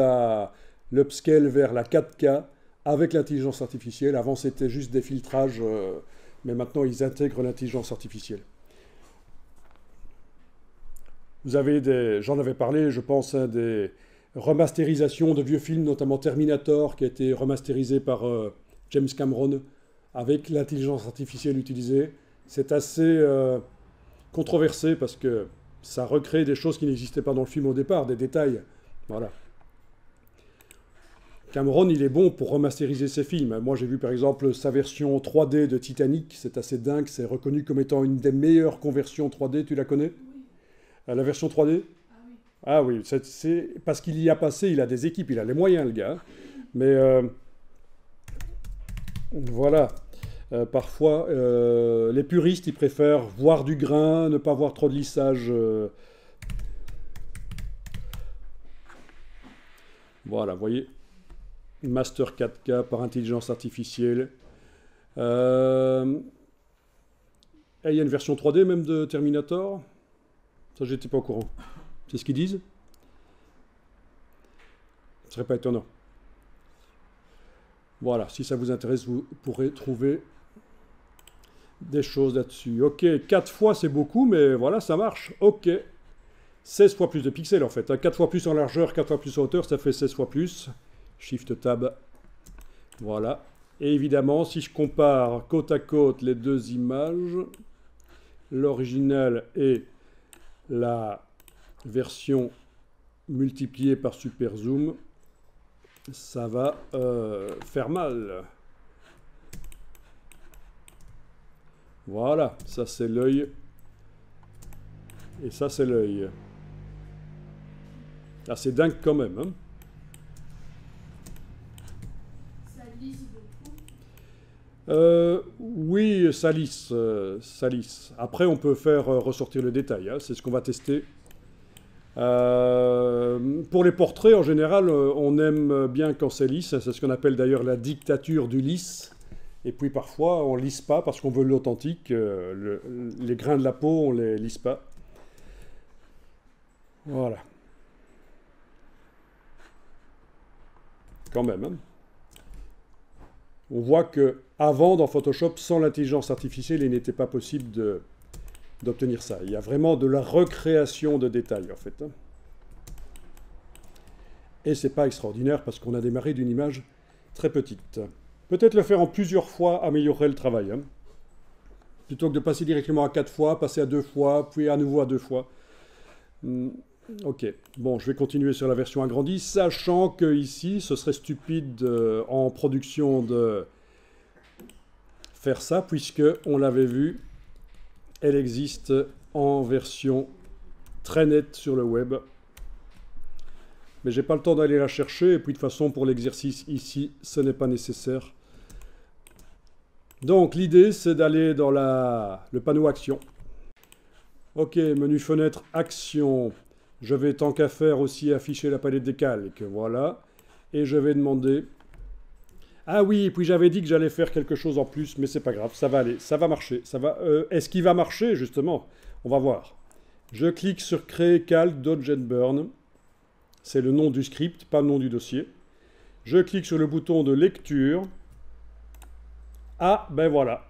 l'upscale vers la 4K avec l'intelligence artificielle. Avant, c'était juste des filtrages, mais maintenant, ils intègrent l'intelligence artificielle. Vous avez des, j'en avais parlé, je pense, hein, des remasterisations de vieux films, notamment Terminator, qui a été remasterisé par James Cameron avec l'intelligence artificielle utilisée. C'est assez controversé parce que ça recrée des choses qui n'existaient pas dans le film au départ, des détails. Voilà. Cameron, il est bon pour remasteriser ses films. Moi, j'ai vu par exemple sa version 3D de Titanic. C'est assez dingue. C'est reconnu comme étant une des meilleures conversions 3D. Tu la connais ? La version 3D ? Ah oui, c'est parce qu'il y a passé, il a des équipes, il a les moyens, le gars. Mais voilà. Parfois, les puristes, ils préfèrent voir du grain, ne pas voir trop de lissage. Voilà, vous voyez. Master 4K par intelligence artificielle. Et il y a une version 3D même de Terminator. Ça, j'étais pas au courant. C'est ce qu'ils disent? Ce serait pas étonnant. Voilà, si ça vous intéresse, vous pourrez trouver des choses là-dessus. Ok, 4 fois c'est beaucoup, mais voilà, ça marche. Ok. 16 fois plus de pixels en fait. 4 fois plus en largeur, 4 fois plus en hauteur, ça fait 16 fois plus. Shift Tab. Voilà. Et évidemment, si je compare côte à côte les deux images, l'original et la version multipliée par Super Zoom, ça va faire mal. Voilà, ça c'est l'œil. Et ça c'est l'œil. Ah, c'est dingue quand même. Hein. Ça lisse beaucoup. Oui, ça lisse, ça lisse. Après, on peut faire ressortir le détail. Hein, c'est ce qu'on va tester. Pour les portraits, en général, on aime bien quand c'est lisse. C'est ce qu'on appelle d'ailleurs la dictature du lisse. Et puis parfois, on ne lisse pas parce qu'on veut l'authentique. Les grains de la peau, on ne les lisse pas. Voilà. Quand même. Hein. On voit que avant, dans Photoshop, sans l'intelligence artificielle, il n'était pas possible d'obtenir ça. Il y a vraiment de la recréation de détails, en fait. Et c'est pas extraordinaire parce qu'on a démarré d'une image très petite. Peut-être le faire en plusieurs fois améliorerait le travail. Hein. Plutôt que de passer directement à 4 fois, passer à 2 fois, puis à nouveau à 2 fois. Ok, bon, je vais continuer sur la version agrandie, sachant que ici, ce serait stupide en production de faire ça, puisque on l'avait vu, elle existe en version très nette sur le web. Mais j'ai pas le temps d'aller la chercher, et puis de toute façon, pour l'exercice ici, ce n'est pas nécessaire. Donc, l'idée, c'est d'aller dans le panneau Action. Ok, menu fenêtre Action. Je vais tant qu'à faire aussi afficher la palette des calques. Voilà. Et je vais demander... Ah oui, et puis j'avais dit que j'allais faire quelque chose en plus, mais c'est pas grave, ça va aller, ça va marcher. Ça va, est-ce qu'il va marcher, justement? On va voir. Je clique sur Créer calque Dodge and Burn. C'est le nom du script, pas le nom du dossier. Je clique sur le bouton de lecture. Ah, ben voilà.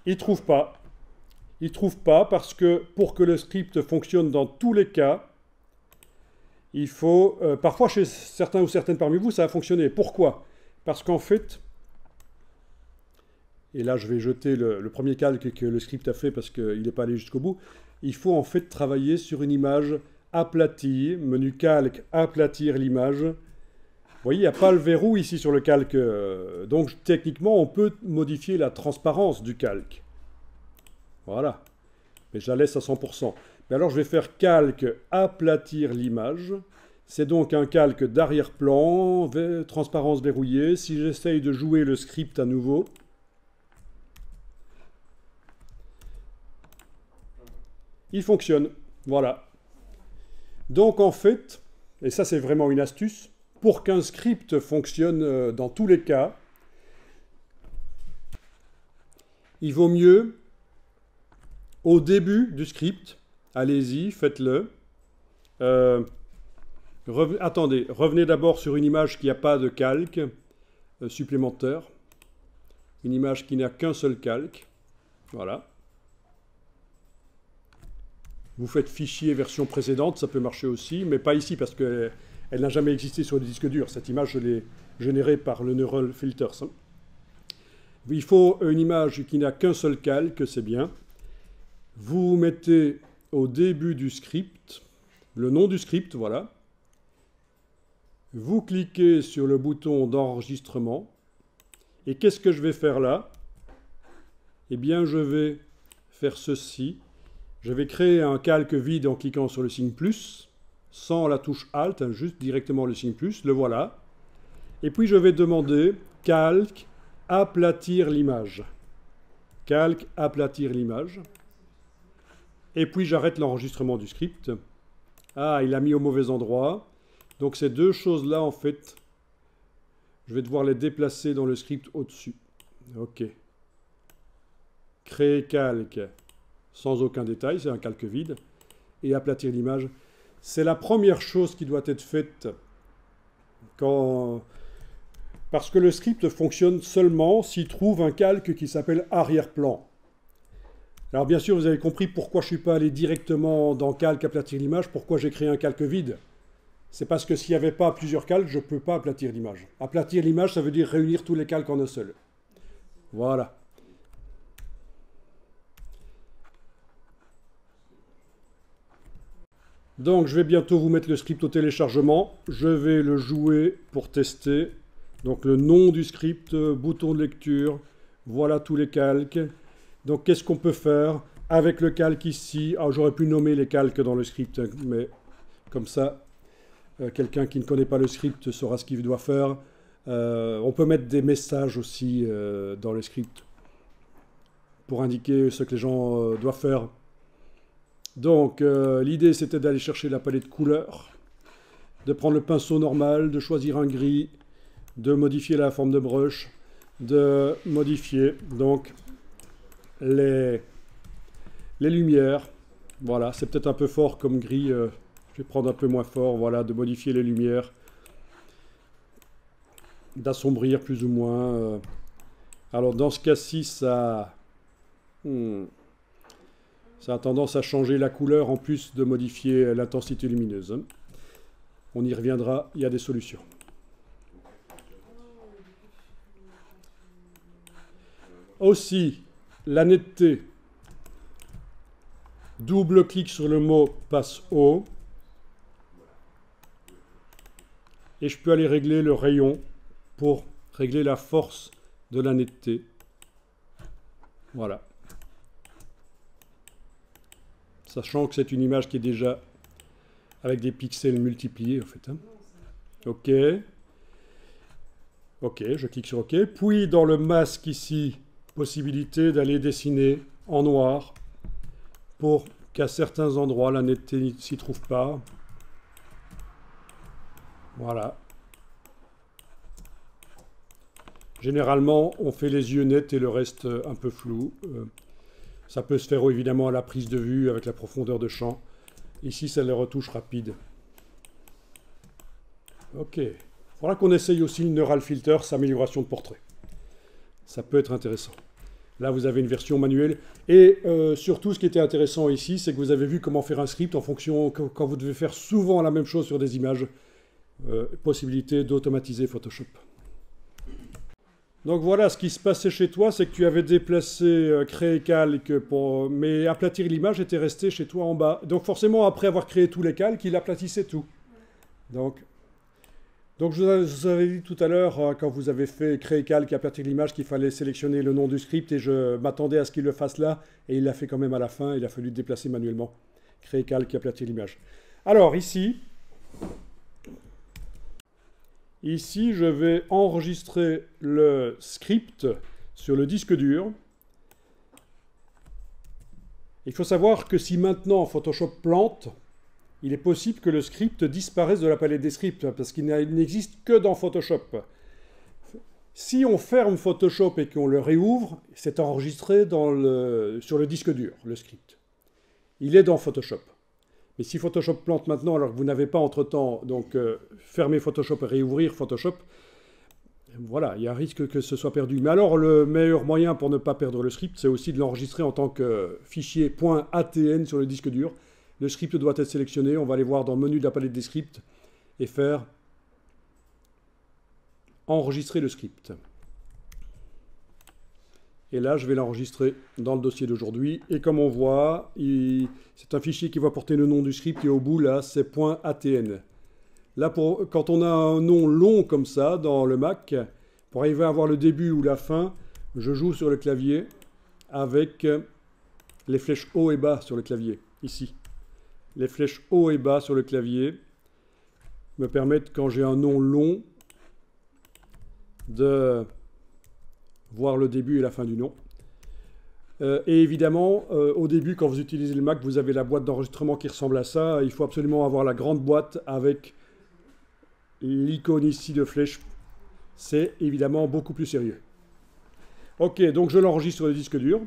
Il ne trouve pas. Il ne trouve pas parce que pour que le script fonctionne dans tous les cas, il faut... parfois, chez certains ou certaines parmi vous, ça a fonctionné. Pourquoi? Parce qu'en fait... Et là, je vais jeter le premier calque que le script a fait parce qu'il n'est pas allé jusqu'au bout. Il faut en fait travailler sur une image aplatie, menu calque, aplatir l'image. Vous voyez, il n'y a pas le verrou ici sur le calque. Donc, techniquement, on peut modifier la transparence du calque. Voilà. Mais je la laisse à 100%. Mais alors, je vais faire calque, aplatir l'image. C'est donc un calque d'arrière-plan, transparence verrouillée. Si j'essaye de jouer le script à nouveau... il fonctionne. Voilà. Donc, en fait, et ça, c'est vraiment une astuce, pour qu'un script fonctionne dans tous les cas, il vaut mieux, au début du script, allez-y, faites-le. Attendez, revenez d'abord sur une image qui n'a pas de calque supplémentaire. Une image qui n'a qu'un seul calque. Voilà. Vous faites fichier version précédente, ça peut marcher aussi, mais pas ici parce qu'elle n'a jamais existé sur le disque dur. Cette image, je l'ai générée par le Neural Filters. Il faut une image qui n'a qu'un seul calque, c'est bien. Vous mettez au début du script, le nom du script, voilà. Vous cliquez sur le bouton d'enregistrement. Et qu'est-ce que je vais faire là? Eh bien, je vais faire ceci. Je vais créer un calque vide en cliquant sur le signe plus, sans la touche Alt, hein, juste directement le signe plus, le voilà. Et puis je vais demander calque, aplatir l'image. Calque, aplatir l'image. Et puis j'arrête l'enregistrement du script. Ah, il a mis au mauvais endroit. Donc ces deux choses-là, en fait, je vais devoir les déplacer dans le script au-dessus. OK. Créer calque. Sans aucun détail, c'est un calque vide, et aplatir l'image. C'est la première chose qui doit être faite parce que le script fonctionne seulement s'il trouve un calque qui s'appelle arrière-plan. Alors bien sûr, vous avez compris pourquoi je ne suis pas allé directement dans calque, aplatir l'image, pourquoi j'ai créé un calque vide. C'est parce que s'il n'y avait pas plusieurs calques, je ne peux pas aplatir l'image. Aplatir l'image, ça veut dire réunir tous les calques en un seul. Voilà. Donc, je vais bientôt vous mettre le script au téléchargement. Je vais le jouer pour tester. Donc, le nom du script, bouton de lecture. Voilà tous les calques. Donc, qu'est-ce qu'on peut faire avec le calque ici? Ah, j'aurais pu nommer les calques dans le script, mais comme ça, quelqu'un qui ne connaît pas le script saura ce qu'il doit faire. On peut mettre des messages aussi dans le script pour indiquer ce que les gens doivent faire. Donc, l'idée, c'était d'aller chercher la palette couleurs, de prendre le pinceau normal, de choisir un gris, de modifier la forme de brush, de modifier donc les lumières. Voilà, c'est peut-être un peu fort comme gris, je vais prendre un peu moins fort, voilà, de modifier les lumières, d'assombrir plus ou moins. Alors, dans ce cas-ci, ça a tendance à changer la couleur en plus de modifier l'intensité lumineuse. On y reviendra, il y a des solutions. Aussi, la netteté. Double-clic sur le mot passe haut. Et je peux aller régler le rayon pour régler la force de la netteté. Voilà. Sachant que c'est une image qui est déjà avec des pixels multipliés en fait. Hein. OK. OK, je clique sur OK. Puis dans le masque ici, possibilité d'aller dessiner en noir pour qu'à certains endroits la netteté ne s'y trouve pas. Voilà. Généralement, on fait les yeux nets et le reste un peu flou. Ça peut se faire évidemment à la prise de vue avec la profondeur de champ. Ici, c'est les retouches rapides. OK. Il faudra qu'on essaye aussi le Neural Filter, sa amélioration de portrait. Ça peut être intéressant. Là, vous avez une version manuelle. Et surtout, ce qui était intéressant ici, c'est que vous avez vu comment faire un script en fonction, quand vous devez faire souvent la même chose sur des images, possibilité d'automatiser Photoshop. Donc voilà, ce qui se passait chez toi, c'est que tu avais déplacé créer calque, mais aplatir l'image était resté chez toi en bas. Donc forcément, après avoir créé tous les calques, il aplatissait tout. Donc je vous avais dit tout à l'heure, quand vous avez fait créer calque et aplatir l'image, qu'il fallait sélectionner le nom du script, et je m'attendais à ce qu'il le fasse là, et il l'a fait quand même à la fin, il a fallu déplacer manuellement. Créer calque et aplatir l'image. Alors ici, je vais enregistrer le script sur le disque dur. Il faut savoir que si maintenant Photoshop plante, il est possible que le script disparaisse de la palette des scripts, parce qu'il n'existe que dans Photoshop. Si on ferme Photoshop et qu'on le réouvre, c'est enregistré sur le disque dur, le script. Il est dans Photoshop. Mais si Photoshop plante maintenant, alors que vous n'avez pas entre-temps fermer Photoshop et réouvrir Photoshop, voilà, il y a un risque que ce soit perdu. Mais alors, le meilleur moyen pour ne pas perdre le script, c'est aussi de l'enregistrer en tant que fichier .atn sur le disque dur. Le script doit être sélectionné, on va aller voir dans le menu de la palette des scripts et faire enregistrer le script. Et là, je vais l'enregistrer dans le dossier d'aujourd'hui. Et comme on voit, c'est un fichier qui va porter le nom du script. Et au bout, là, c'est .atn. Là, quand on a un nom long comme ça dans le Mac, pour arriver à avoir le début ou la fin, je joue sur le clavier avec les flèches haut et bas sur le clavier, ici. Les flèches haut et bas sur le clavier me permettent, quand j'ai un nom long, de voir le début et la fin du nom. Et évidemment, au début, quand vous utilisez le Mac, vous avez la boîte d'enregistrement qui ressemble à ça. Il faut absolument avoir la grande boîte avec l'icône ici de flèche. C'est évidemment beaucoup plus sérieux. Ok, donc je l'enregistre sur le disque dur.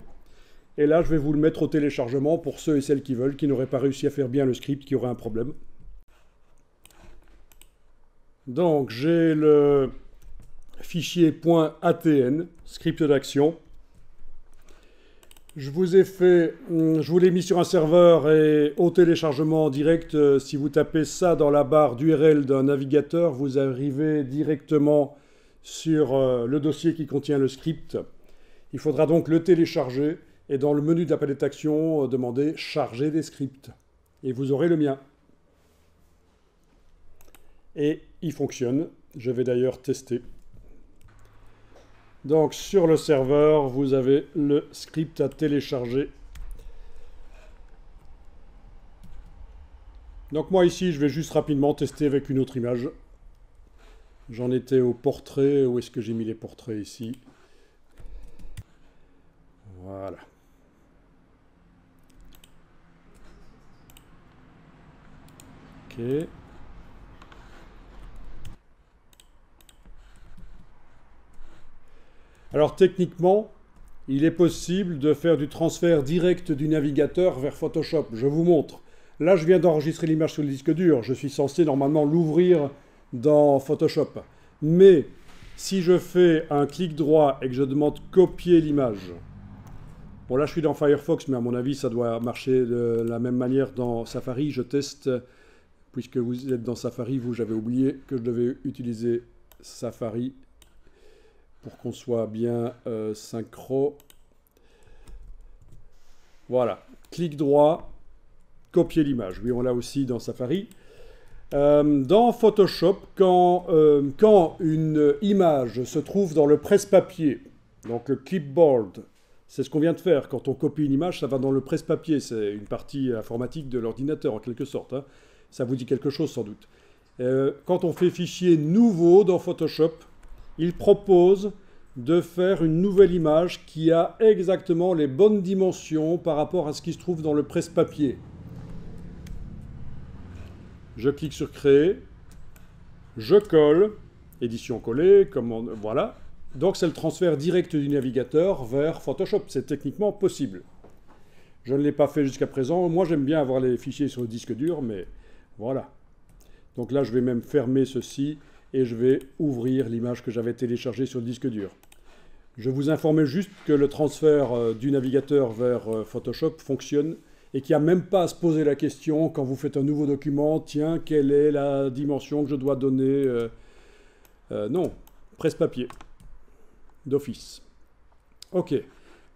Et là, je vais vous le mettre au téléchargement pour ceux et celles qui veulent, qui n'auraient pas réussi à faire bien le script, qui auraient un problème. Donc, j'ai le fichier .atn, script d'action. Je vous l'ai mis sur un serveur et au téléchargement en direct, si vous tapez ça dans la barre d'URL d'un navigateur, vous arrivez directement sur le dossier qui contient le script. Il faudra donc le télécharger et dans le menu de la palette d'action, demander « Charger des scripts ». Et vous aurez le mien. Et il fonctionne. Je vais d'ailleurs tester. Donc sur le serveur, vous avez le script à télécharger. Donc moi ici, je vais juste rapidement tester avec une autre image. J'en étais au portrait. Où est-ce que j'ai mis les portraits ici? Voilà. Ok. Alors techniquement, il est possible de faire du transfert direct du navigateur vers Photoshop. Je vous montre. Là, je viens d'enregistrer l'image sur le disque dur. Je suis censé normalement l'ouvrir dans Photoshop. Mais si je fais un clic droit et que je demande copier l'image, bon là je suis dans Firefox, mais à mon avis ça doit marcher de la même manière dans Safari. Je teste, puisque vous êtes dans Safari, j'avais oublié que je devais utiliser Safari pour qu'on soit bien synchro. Voilà, clic droit, copier l'image. Oui, on l'a aussi dans Safari. Dans Photoshop, quand une image se trouve dans le presse-papier, donc le clipboard, c'est ce qu'on vient de faire. Quand on copie une image, ça va dans le presse-papier. C'est une partie informatique de l'ordinateur, en quelque sorte. Hein. Ça vous dit quelque chose sans doute. Quand on fait fichier nouveau dans Photoshop, il propose de faire une nouvelle image qui a exactement les bonnes dimensions par rapport à ce qui se trouve dans le presse-papier. Je clique sur Créer, je colle, édition collée, voilà. Donc c'est le transfert direct du navigateur vers Photoshop. C'est techniquement possible. Je ne l'ai pas fait jusqu'à présent. Moi j'aime bien avoir les fichiers sur le disque dur, mais voilà. Donc là je vais même fermer ceci et je vais ouvrir l'image que j'avais téléchargée sur le disque dur. Je vous informais juste que le transfert du navigateur vers Photoshop fonctionne et qu'il n'y a même pas à se poser la question quand vous faites un nouveau document, tiens, quelle est la dimension que je dois donner non, presse-papier, d'office. Ok,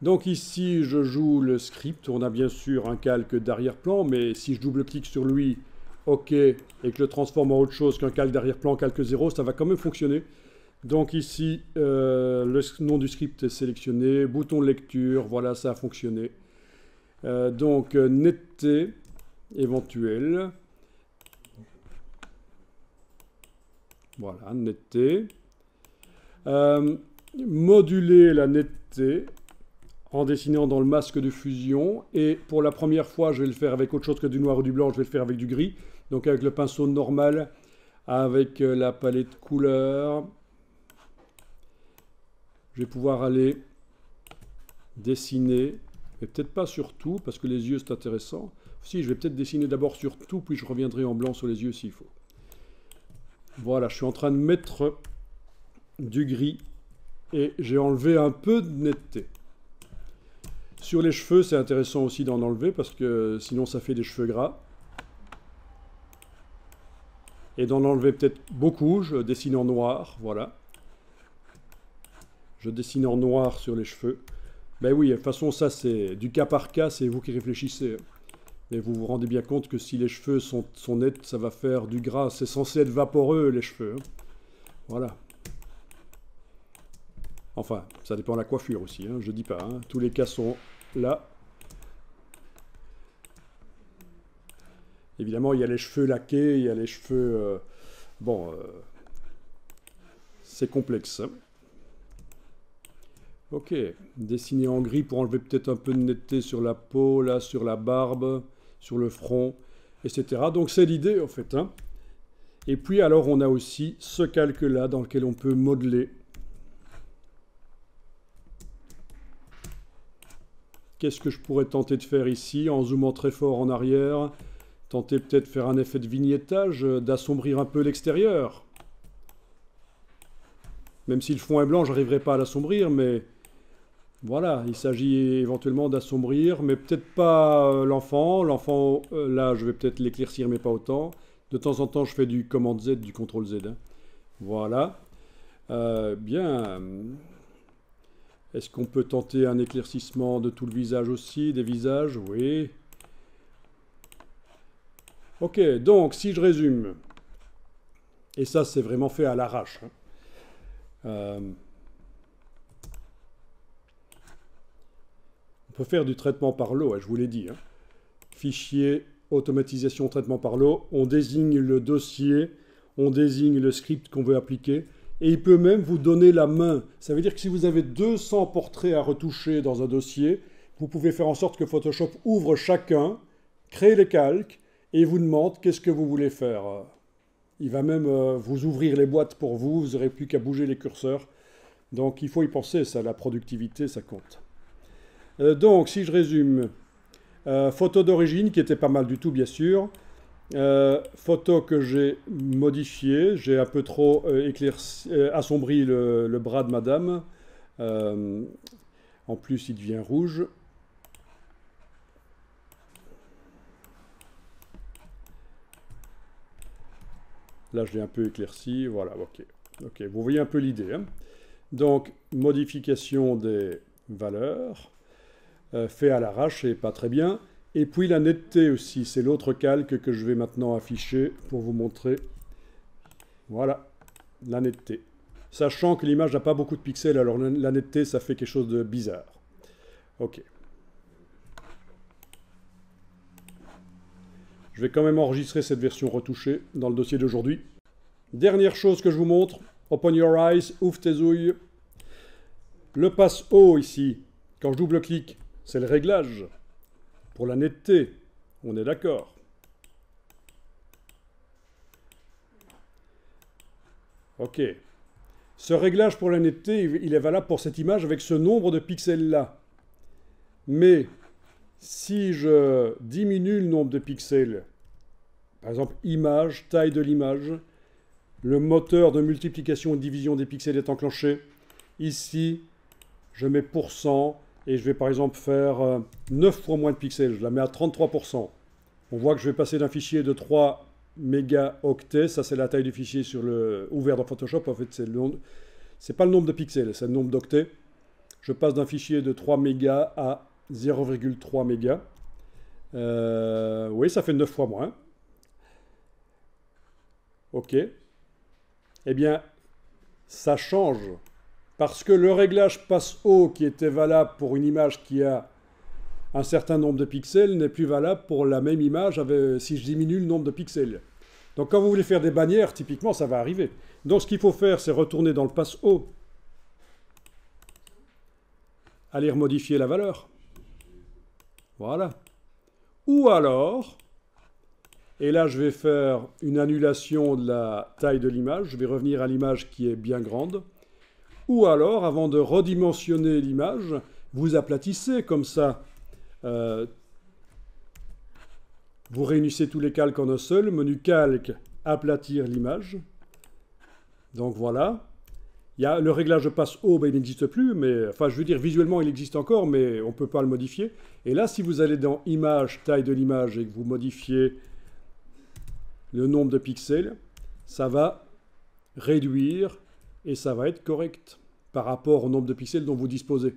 donc ici je joue le script, on a bien sûr un calque d'arrière-plan, mais si je double-clique sur lui, ok, et que je le transforme en autre chose qu'un calque d'arrière-plan, calque 0, ça va quand même fonctionner. Donc ici, le nom du script est sélectionné, bouton lecture, voilà, ça a fonctionné. Donc netteté éventuelle. Voilà, netteté. Moduler la netteté en dessinant dans le masque de fusion. Et pour la première fois, je vais le faire avec autre chose que du noir ou du blanc, je vais le faire avec du gris. Donc avec le pinceau normal, avec la palette couleurs. Je vais pouvoir aller dessiner, mais peut-être pas sur tout, parce que les yeux c'est intéressant. Si, je vais peut-être dessiner d'abord sur tout, puis je reviendrai en blanc sur les yeux s'il faut. Voilà, je suis en train de mettre du gris, et j'ai enlevé un peu de netteté. Sur les cheveux, c'est intéressant aussi d'en enlever, parce que sinon ça fait des cheveux gras. Et d'en enlever peut-être beaucoup, je dessine en noir, voilà. Je dessine en noir sur les cheveux. Ben oui, de toute façon, ça c'est du cas par cas, c'est vous qui réfléchissez. Mais vous vous rendez bien compte que si les cheveux sont nets, ça va faire du gras. C'est censé être vaporeux, les cheveux. Voilà. Enfin, ça dépend de la coiffure aussi, je dis pas. Tous les cas sont là. Évidemment, il y a les cheveux laqués, il y a les cheveux... c'est complexe. Ok, dessiner en gris pour enlever peut-être un peu de netteté sur la peau, là, sur la barbe, sur le front, etc. Donc c'est l'idée, en fait. Et puis, alors, on a aussi ce calque-là dans lequel on peut modeler. Qu'est-ce que je pourrais tenter de faire ici, en zoomant très fort en arrière? Tenter peut-être de faire un effet de vignettage, d'assombrir un peu l'extérieur. Même si le fond est blanc, je n'arriverai pas à l'assombrir, mais... Voilà, il s'agit éventuellement d'assombrir, mais peut-être pas l'enfant. L'enfant, là, je vais peut-être l'éclaircir, mais pas autant. De temps en temps, je fais du commande Z, du CTRL Z. Voilà. Bien. Est-ce qu'on peut tenter un éclaircissement de tout le visage aussi, des visages? Oui. Ok, donc, si je résume, et ça, c'est vraiment fait à l'arrache. On peut faire du traitement par lot, je vous l'ai dit. Fichier, automatisation, traitement par lot. On désigne le dossier, on désigne le script qu'on veut appliquer. Et il peut même vous donner la main. Ça veut dire que si vous avez 200 portraits à retoucher dans un dossier, vous pouvez faire en sorte que Photoshop ouvre chacun, crée les calques, et vous demande qu'est-ce que vous voulez faire. Il va même vous ouvrir les boîtes pour vous, vous n'aurez plus qu'à bouger les curseurs. Donc il faut y penser, ça, la productivité, ça compte. Donc, si je résume, photo d'origine, qui était pas mal du tout, bien sûr. Photo que j'ai modifiée, j'ai un peu trop assombri le bras de madame. En plus, il devient rouge. Là, je l'ai un peu éclairci, voilà, ok. Ok, vous voyez un peu l'idée. Donc, modification des valeurs. Fait à l'arrache et pas très bien. Et puis la netteté aussi, c'est l'autre calque que je vais maintenant afficher pour vous montrer. Voilà, la netteté. Sachant que l'image n'a pas beaucoup de pixels, alors la netteté, ça fait quelque chose de bizarre. Ok. Je vais quand même enregistrer cette version retouchée dans le dossier d'aujourd'hui. Dernière chose que je vous montre, open your eyes, ouvre tes ouilles. Le passe haut ici, quand je double-clique, c'est le réglage pour la netteté. On est d'accord. Ok. Ce réglage pour la netteté, il est valable pour cette image avec ce nombre de pixels-là. Mais si je diminue le nombre de pixels, par exemple image, taille de l'image, le moteur de multiplication et de division des pixels est enclenché. Ici, je mets pourcent et je vais par exemple faire 9 fois moins de pixels. Je la mets à 33%. On voit que je vais passer d'un fichier de 3 mégaoctets, ça c'est la taille du fichier sur ouvert dans Photoshop, en fait c'est pas le nombre de pixels, c'est le nombre d'octets. Je passe d'un fichier de 3 mégas à 0,3 mégas. Oui, ça fait 9 fois moins. Ok. Eh bien, ça change. Parce que le réglage passe haut qui était valable pour une image qui a un certain nombre de pixels n'est plus valable pour la même image si je diminue le nombre de pixels. Donc quand vous voulez faire des bannières, typiquement, ça va arriver. Donc ce qu'il faut faire, c'est retourner dans le passe haut. Aller remodifier la valeur. Voilà. Ou alors, et là je vais faire une annulation de la taille de l'image, je vais revenir à l'image qui est bien grande. Ou alors, avant de redimensionner l'image, vous aplatissez comme ça. Vous réunissez tous les calques en un seul, menu calque, aplatir l'image. Donc voilà. Le réglage de passe haut, ben, il n'existe plus, mais enfin je veux dire visuellement il existe encore, mais on ne peut pas le modifier. Et là, si vous allez dans image, taille de l'image et que vous modifiez le nombre de pixels, ça va réduire et ça va être correct par rapport au nombre de pixels dont vous disposez.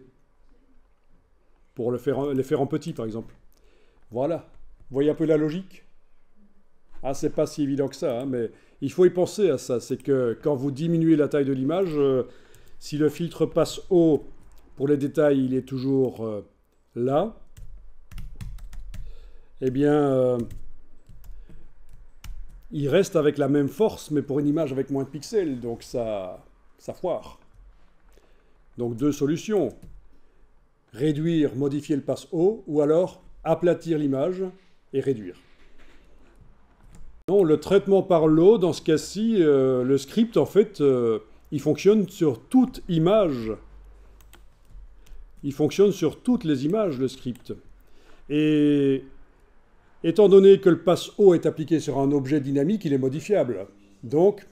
Pour les faire en petit, par exemple. Voilà. Vous voyez un peu la logique? Ah, c'est pas si évident que ça, hein, mais il faut y penser à ça. C'est que quand vous diminuez la taille de l'image, si le filtre passe haut, pour les détails, il est toujours là, eh bien, il reste avec la même force, mais pour une image avec moins de pixels, donc ça foire. Donc deux solutions. Réduire, modifier le passe haut, ou alors aplatir l'image et réduire. Non, le traitement par l'eau, dans ce cas-ci, le script, en fait, il fonctionne sur toute image. Il fonctionne sur toutes les images, le script. Et étant donné que le passe haut est appliqué sur un objet dynamique, il est modifiable. Donc,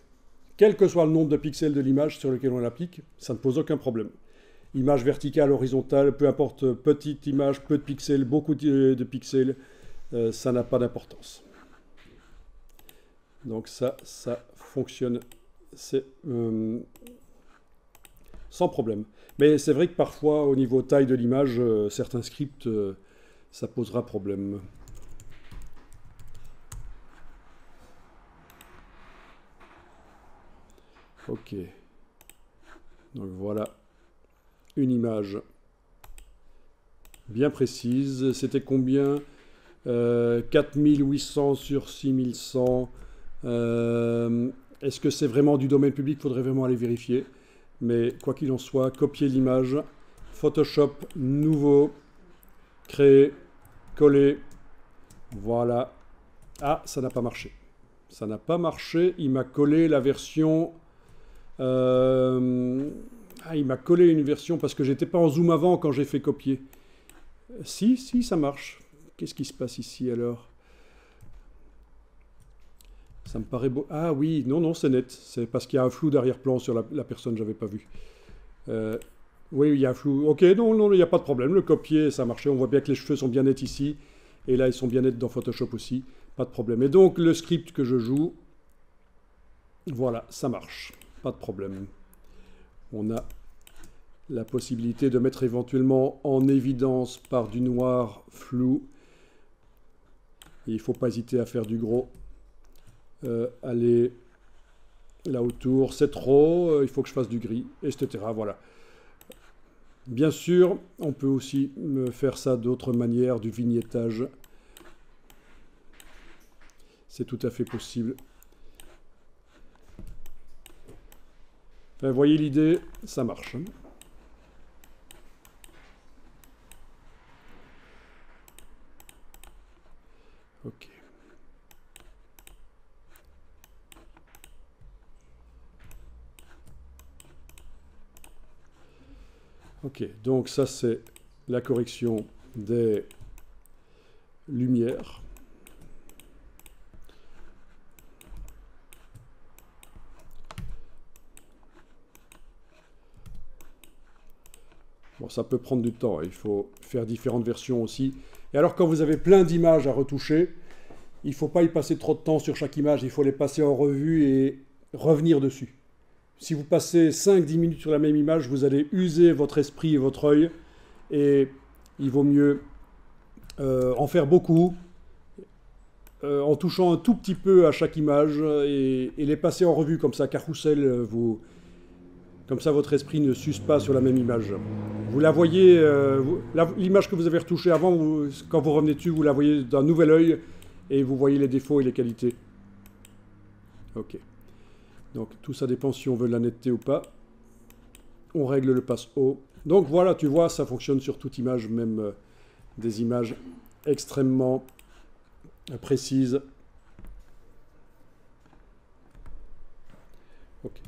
quel que soit le nombre de pixels de l'image sur lequel on l'applique, ça ne pose aucun problème. Image verticale, horizontale, peu importe, petite image, peu de pixels, beaucoup de pixels, ça n'a pas d'importance. Donc ça fonctionne sans problème. Mais c'est vrai que parfois, au niveau taille de l'image, certains scripts, ça posera problème. Ok. Donc voilà. Une image bien précise. C'était combien 4800 sur 6100. Est-ce que c'est vraiment du domaine public? Il faudrait vraiment aller vérifier. Mais quoi qu'il en soit, copier l'image. Photoshop, nouveau. Créer. Coller. Voilà. Ah, ça n'a pas marché. Ça n'a pas marché. Il m'a collé la version... il m'a collé une version parce que j'étais pas en zoom avant quand j'ai fait copier. Si, ça marche. Qu'est-ce qui se passe ici alors? Ça me paraît beau. Ah oui, non, c'est net. C'est parce qu'il y a un flou d'arrière-plan sur la personne, j'avais pas vu. Oui, il y a un flou. Ok, non, il n'y a pas de problème. Le copier, ça a marché. On voit bien que les cheveux sont bien nets ici. Et là, ils sont bien nets dans Photoshop aussi. Pas de problème. Et donc, le script que je joue, voilà, ça marche. Pas de problème. On a la possibilité de mettre éventuellement en évidence par du noir flou. Et il ne faut pas hésiter à faire du gros. Aller là autour, c'est trop, il faut que je fasse du gris, etc. Voilà. Bien sûr, on peut aussi faire ça d'autres manières, du vignettage. C'est tout à fait possible. Enfin, vous voyez l'idée, ça marche. Ok. Ok, donc ça c'est la correction des lumières. Bon, ça peut prendre du temps, il faut faire différentes versions aussi. Et alors quand vous avez plein d'images à retoucher, il ne faut pas y passer trop de temps sur chaque image, il faut les passer en revue et revenir dessus. Si vous passez 5-10 minutes sur la même image, vous allez user votre esprit et votre œil, et il vaut mieux en faire beaucoup, en touchant un tout petit peu à chaque image, et les passer en revue comme ça, carrousel, comme ça votre esprit ne s'use pas sur la même image. Vous la voyez, l'image que vous avez retouchée avant, quand vous revenez dessus, vous la voyez d'un nouvel œil, et vous voyez les défauts et les qualités. Ok. Donc tout ça dépend si on veut de la netteté ou pas. On règle le passe haut. Donc voilà, tu vois, ça fonctionne sur toute image, même des images extrêmement précises. Ok.